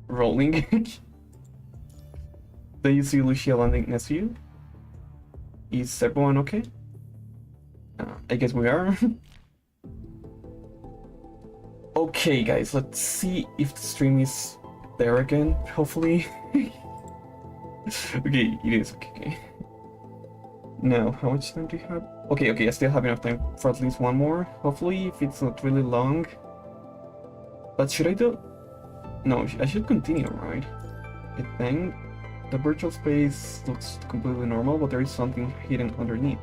Speaker 1: Rolling. Then you see Lucia landing next to you. Is everyone okay? I guess we are. Okay, guys, let's see if the stream is there again, hopefully. Okay, it is. Okay. Now, how much time do you have? Okay, I still have enough time for at least one more, hopefully, if it's not really long. But should I do? No, I should continue, right? I think the virtual space looks completely normal, but there is something hidden underneath.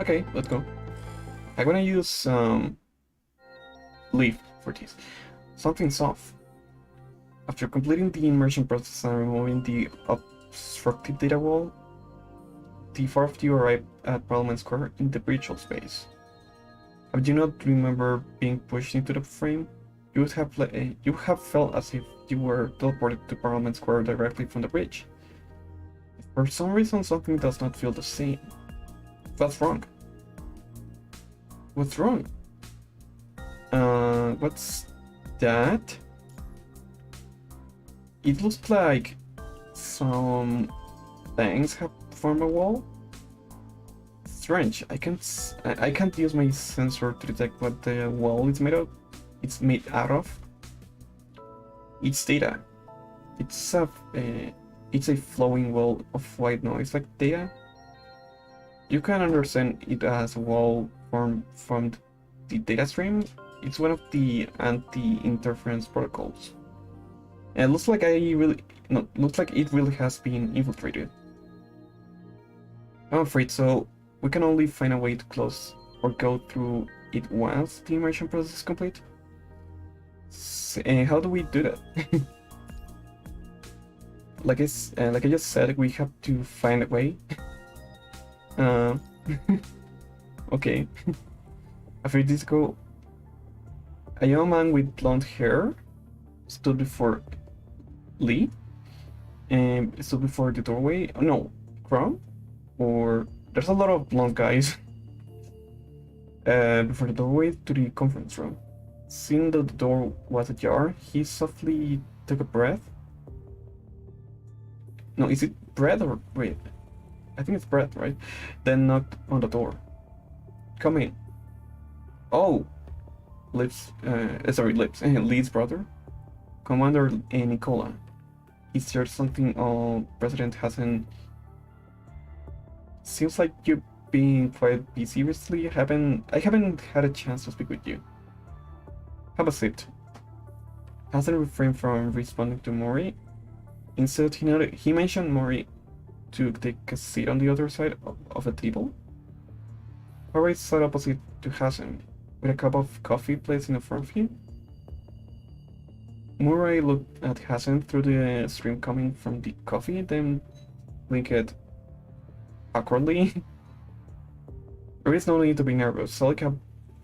Speaker 1: Okay, let's go. I'm gonna use leaf for this. Something soft. After completing the immersion process and removing the obstructive data wall, the 4 of you arrive at Parliament Square in the virtual space. Have you not remember being pushed into the frame? You would have felt as if you were teleported to Parliament Square directly from the bridge. For some reason, something does not feel the same. What's wrong? What's wrong? What's that? It looks like some things have formed a wall. Strange. I can't use my sensor to detect what the wall is made of. It's made out of. It's data. It's a flowing wall of white noise like data. You can understand it as a wall formed from the data stream. It's one of the anti-interference protocols. And it looks like it really has been infiltrated. I'm afraid so. We can only find a way to close or go through it once the immersion process is complete. How do we do that? like I just said, we have to find a way. Okay. After this go, a young man with blonde hair stood before Lee. stood before the doorway. Oh, no, Chrome? Or there's a lot of blonde guys before the doorway to the conference room. Seeing that the door was ajar, he softly took a breath. No, is it breath or wait? I think it's breath, right? Then knocked on the door. Come in. Oh, Lips. Sorry, Lips. Lee's brother, Commander Nicola. Is there something President hasn't? Seems like you've been quite busy recently. I haven't had a chance to speak with you. Have a seat. Hasn't refrained from responding to Mori. Instead, he mentioned Mori to take a seat on the other side of the table. Mori sat opposite to Hassan, with a cup of coffee placed in front of him. Murray looked at Hassan through the stream coming from the coffee, then blinked awkwardly. There is no need to be nervous. Salika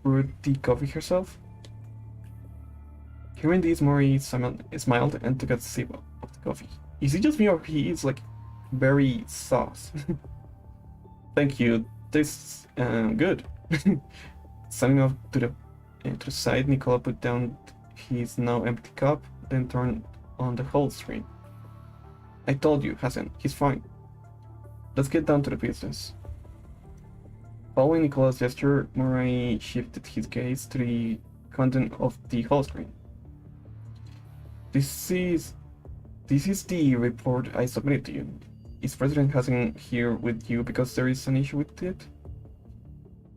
Speaker 1: brewed the coffee herself. Hearing this, Murray smiled and took a sip of the coffee. Is it just me or he is like very sauce? Thank you. Tastes good. Standing up to the side, Nicola put down his now empty cup, then turned on the whole screen. I told you, Hassan, he's fine. Let's get down to the business. Following Nicola's gesture, Murray shifted his gaze to the content of the whole screen. This is the report I submitted to you. Is President Hassan here with you because there is an issue with it?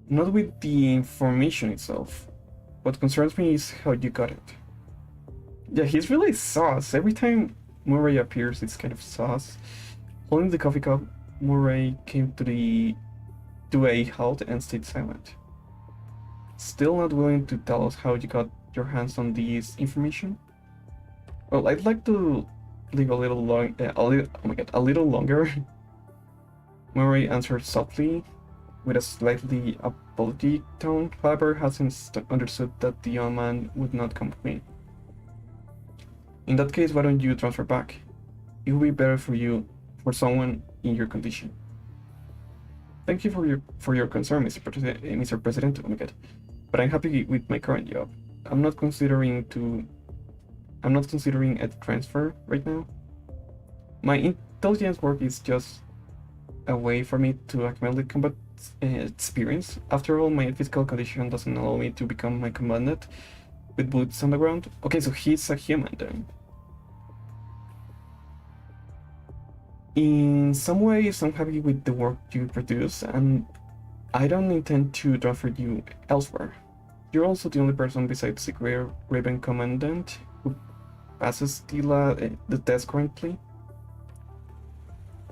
Speaker 1: Not with the information itself. What concerns me is how you got it. Yeah, he's really sauce. Every time Murray appears, it's kind of sauce. Holding the coffee cup, Murray came to a halt and stayed silent. Still not willing to tell us how you got your hands on this information? Well, I'd like to leave a little longer. Murray answered softly, with a slightly apologetic tone. However, Hassan understood that the young man would not come with me. In that case, why don't you transfer back? It will be better for someone in your condition. Thank you for your concern, Mr. President. Oh my God. But I'm happy with my current job. I'm not considering a transfer right now. My intelligence work is just a way for me to accumulate combat experience. After all, my physical condition doesn't allow me to become my commandant with boots on the ground. Okay, so he's a human then. In some ways, I'm happy with the work you produce, and I don't intend to transfer you elsewhere. You're also the only person besides the Raven Commandant who passes the test currently.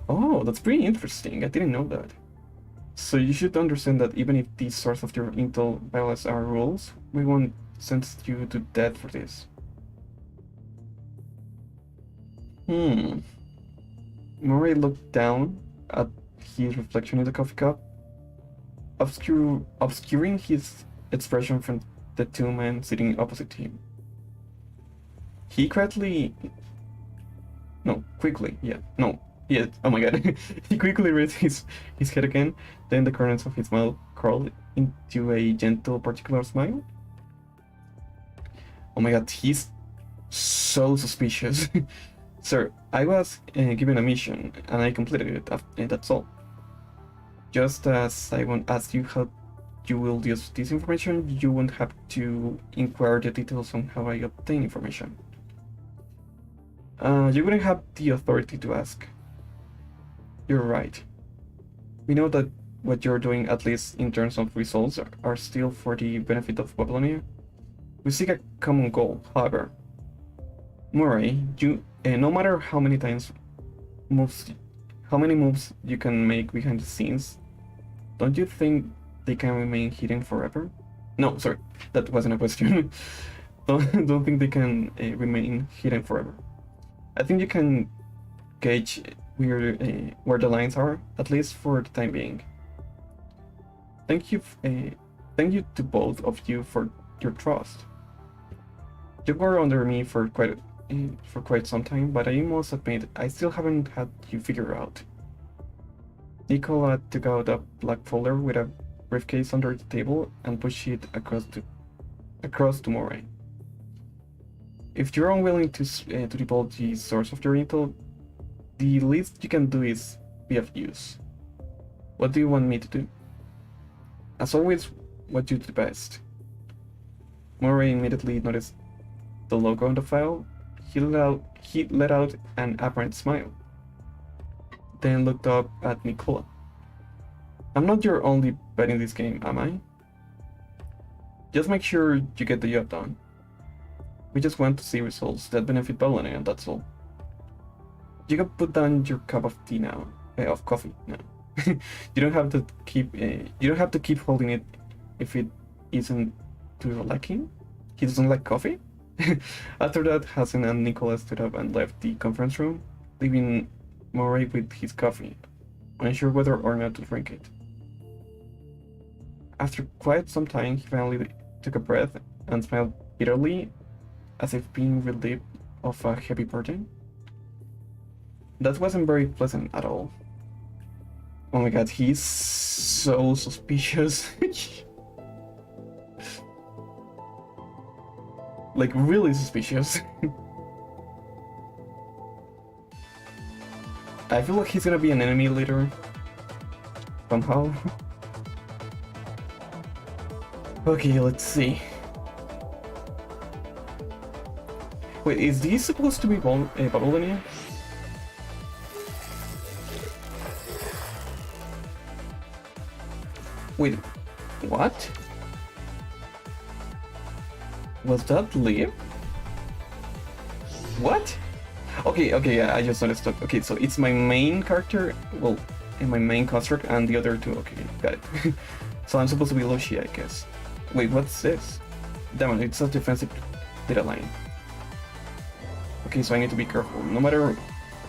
Speaker 1: Oh, that's pretty interesting. I didn't know that. So you should understand that even if the source of your intel violates our rules, we won't sentence you to death for this. Murray looked down at his reflection in the coffee cup, obscuring his expression from the two men sitting opposite him. He quickly, oh my God. He quickly raised his head again, then the corners of his mouth curled into a gentle, particular smile. Oh my God, he's so suspicious. Sir, I was given a mission, and I completed it, that's all. Just as I won't ask you how you will use this information, you won't have to inquire the details on how I obtain information. You wouldn't have the authority to ask. You're right. We know that what you're doing, at least in terms of results, are still for the benefit of Babylonia. We seek a common goal, however. Murray, no matter how many moves you can make behind the scenes, don't you think they can remain hidden forever? No, sorry, that wasn't a question. don't think they can remain hidden forever. I think you can gauge where the lines are, at least for the time being. Thank you to both of you for your trust. You were under me for quite for quite some time, but I must admit, I still haven't had you figure out. Nicola took out a black folder with a briefcase under the table and pushed it across to Moray. If you're unwilling to divulge the source of your intel, the least you can do is be of use. What do you want me to do? As always, what you do best. Moray immediately noticed the logo on the file. He let out an apparent smile, then looked up at Nicola. I'm not your only bet in this game, am I? Just make sure you get the job done. We just want to see results that benefit Bellany, and that's all. You can put down your cup of tea now, of coffee now. You don't have to keep holding it if it isn't to your liking. He doesn't like coffee. After that, Hassan and Nicola stood up and left the conference room, leaving Moray with his coffee, unsure whether or not to drink it. After quite some time, he finally took a breath and smiled bitterly, as if being relieved of a heavy burden. That wasn't very pleasant at all. Oh my god, he's so suspicious. Like, really suspicious. I feel like he's gonna be an enemy later. Somehow. Okay, let's see. Wait, is this supposed to be bubble linear? Wait, what? Was that Liv? What? Okay, yeah, I just understood. Okay, so it's my main character, well, and my main construct, and the other two. Okay, got it. So I'm supposed to be Lucia, I guess. Wait, what's this? Damn it, it's a defensive data line. Okay, so I need to be careful. No matter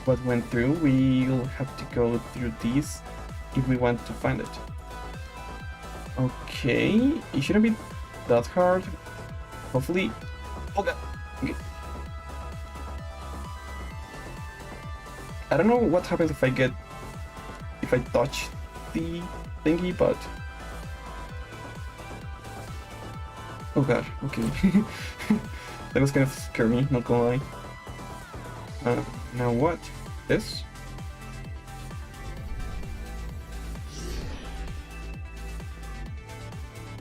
Speaker 1: what went through, we'll have to go through these if we want to find it. Okay, it shouldn't be that hard. Hopefully. Oh god. Okay. I don't know what happens if I touch the thingy, but oh god. Okay. That was kind of scary me, not gonna lie. Now what? This?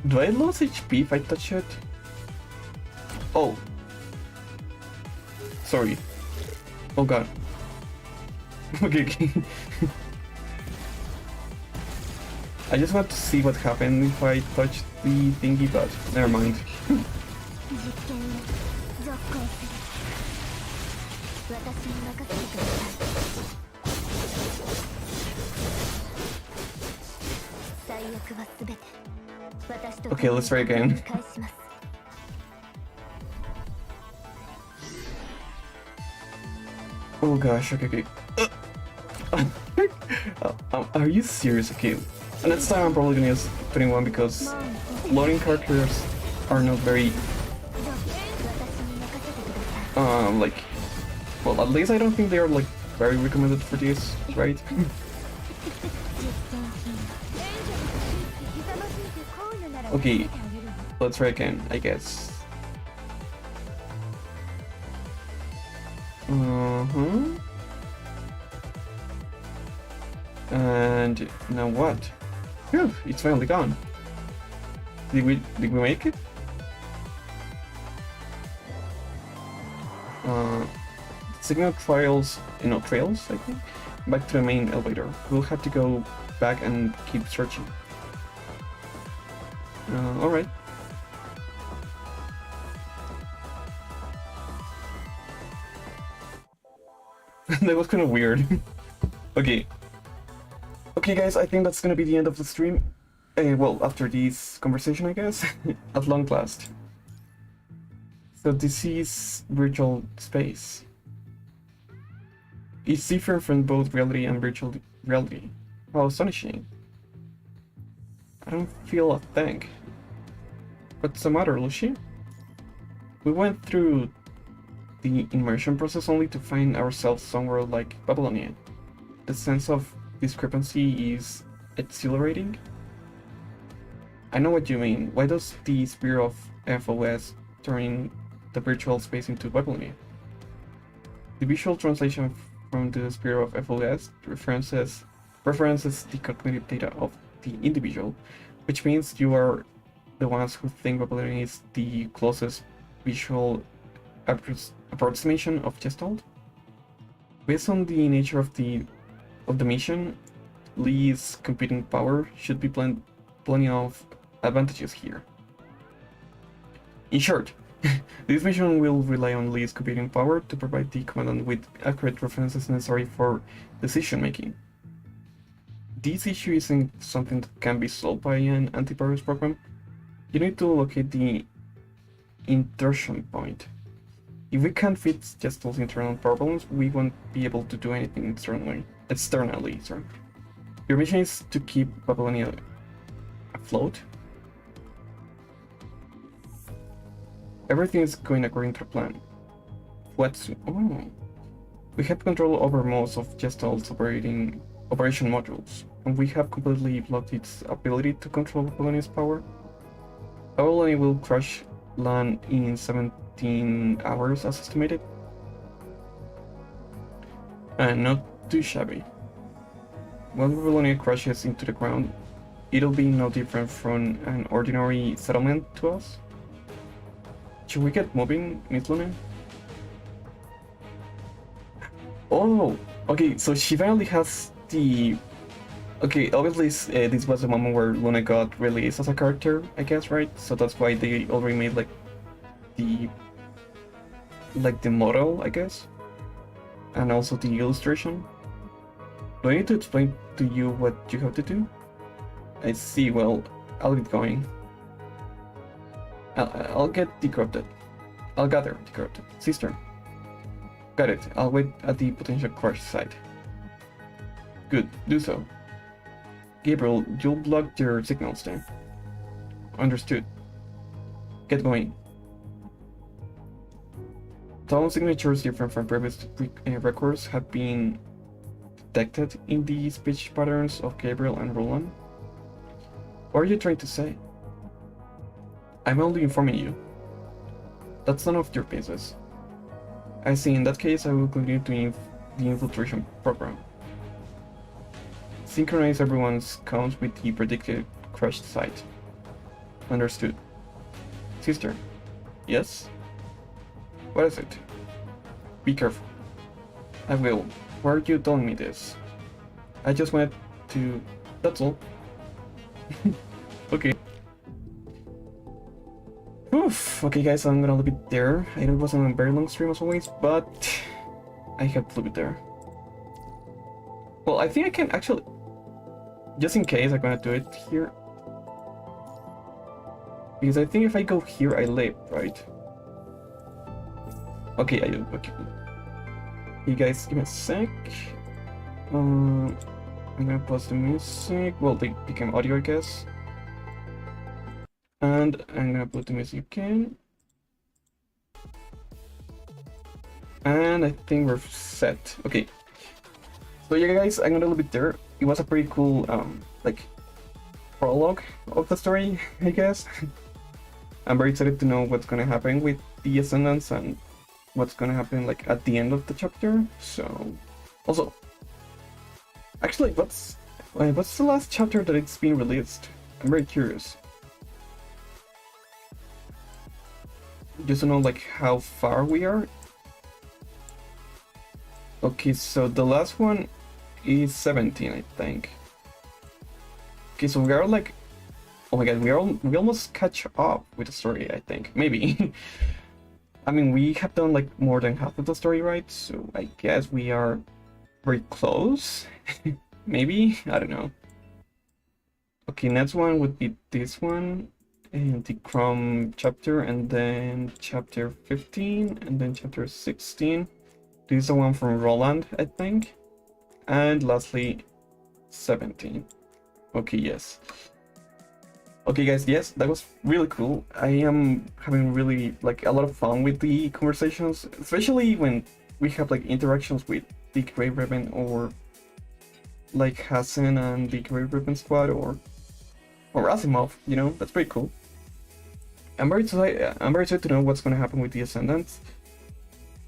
Speaker 1: Do I lose HP if I touch it? Oh. Sorry. Oh god. Okay. I just want to see what happened if I touch the thingy, but never mind. Okay, let's try again. Oh gosh, okay. Are you serious? Okay, next time I'm probably gonna use 21 because loading characters are not very like, well, at least I don't think they are like very recommended for this, right? Okay, let's try again, I guess. And now what? Phew, it's finally gone. Did we make it? Signal trails, trails, I think. Back to the main elevator. We'll have to go back and keep searching. Alright. That was kind of weird. Okay. Okay, guys, I think that's gonna be the end of the stream. Well, after this conversation, I guess. At long last. So this is virtual space. It's different from both reality and virtual reality. How astonishing. I don't feel a thing. What's the matter, Lucy? We went through the immersion process only to find ourselves somewhere like Babylonia. The sense of discrepancy is exhilarating. I know what you mean. Why does the spirit of FOS turn the virtual space into Babylonia? The visual translation from the spirit of FOS references the cognitive data of the individual, which means you are the ones who think Babylonia is the closest visual approximation of Gestalt. Based on the nature of the mission, Lee's computing power should be plenty of advantages here. In short, this mission will rely on Lee's computing power to provide the commandant with accurate references necessary for decision making. This issue isn't something that can be solved by an antivirus program. You need to locate the insertion point. If we can't fix Gestalt's internal problems, we won't be able to do anything externally. Sorry. Your mission is to keep Babylonia afloat. Everything is going according to plan. We have control over most of Gestalt's operation modules, and we have completely blocked its ability to control Babylonia's power. Babylonia will crash land in 17 hours as estimated. And not too shabby. When Babylonia crashes into the ground, it'll be no different from an ordinary settlement to us. Should we get moving, Miss Luna? Oh, okay, so she finally has the... Okay, obviously this was the moment where Luna got released as a character, I guess, right? So that's why they already made like the model, I guess, and also the illustration. Do I need to explain to you what you have to do? I see. Well, I'll get going. I'll get decorrupted. I'll gather decorrupted. Sister. Got it. I'll wait at the potential crash site. Good. Do so. Gabriel, you'll block their signals then. Understood. Get going. Tone signatures different from previous records have been detected in the speech patterns of Gabriel and Roland. What are you trying to say? I'm only informing you. That's none of your business. I see. In that case, I will continue to the infiltration program. Synchronize everyone's counts with the predicted crash site. Understood. Sister. Yes? What is it? Be careful. I will. Why are you telling me this? I just wanted to... That's all. Okay. Oof. Okay guys, I'm gonna leave it there. I know it wasn't a very long stream as always, but I have to leave it there. Well, I think I can actually... Just in case, I'm gonna do it here. Because I think if I go here, I live, right? Okay, I do. Okay. You guys, give me a sec. I'm gonna pause the music. Well, they became audio, I guess. And I'm gonna put the music again. And I think we're set. Okay. So yeah, guys, I'm gonna leave it there. It was a pretty cool, like, prologue of the story, I guess. I'm very excited to know what's gonna happen with the Ascendants and what's gonna happen, like, at the end of the chapter. So, also, actually, what's the last chapter that it's been released? I'm very curious. Just to know, like, how far we are. Okay, so the last one is 17, I think. Okay, so we are like, oh my god, we almost catch up with the story, I think. Maybe. I mean, we have done like more than half of the story, right? So I guess we are very close. Maybe? I don't know. Okay, next one would be this one. And the Chrome chapter, and then chapter 15, and then chapter 16. This is the one from Roland, I think. And lastly, 17. Okay, yes. Okay, guys, yes, that was really cool. I am having really like a lot of fun with the conversations, especially when we have like interactions with the Grey Ribbon or like Hassan and the Grey Ribbon Squad or Asimov. You know, that's pretty cool. I'm very excited to know what's gonna happen with the Ascendants.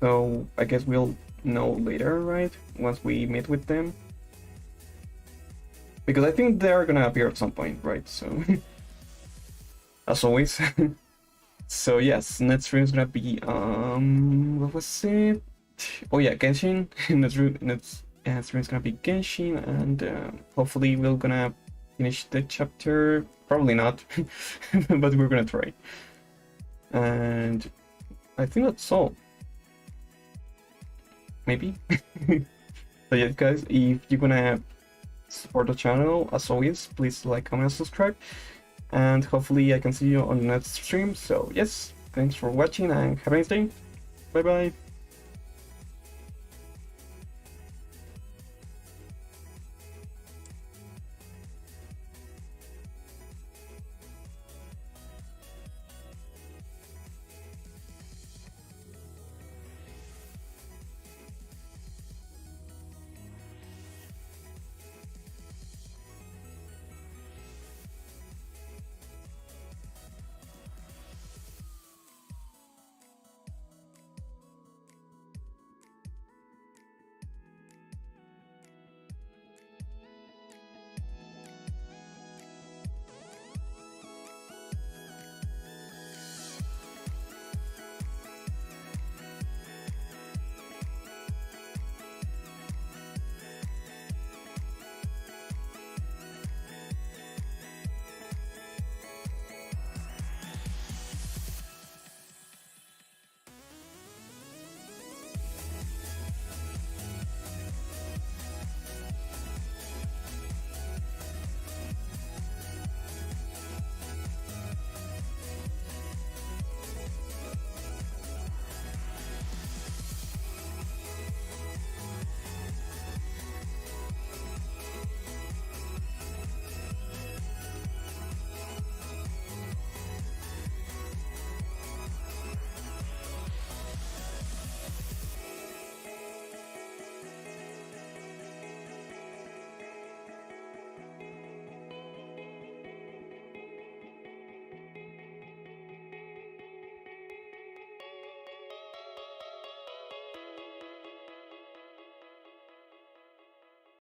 Speaker 1: So I guess we'll know later, right? Once we meet with them. Because I think they're gonna appear at some point, right? So, as always. So yes, next stream is gonna be what was it? Oh yeah, Genshin. next stream is gonna be Genshin, and hopefully we're gonna finish the chapter. Probably not, but we're gonna try. And I think that's all. Maybe. So yeah, guys, if you're gonna support the channel, as always, please like, comment, and subscribe. And hopefully I can see you on the next stream. So yes, thanks for watching and have a nice day. Bye bye.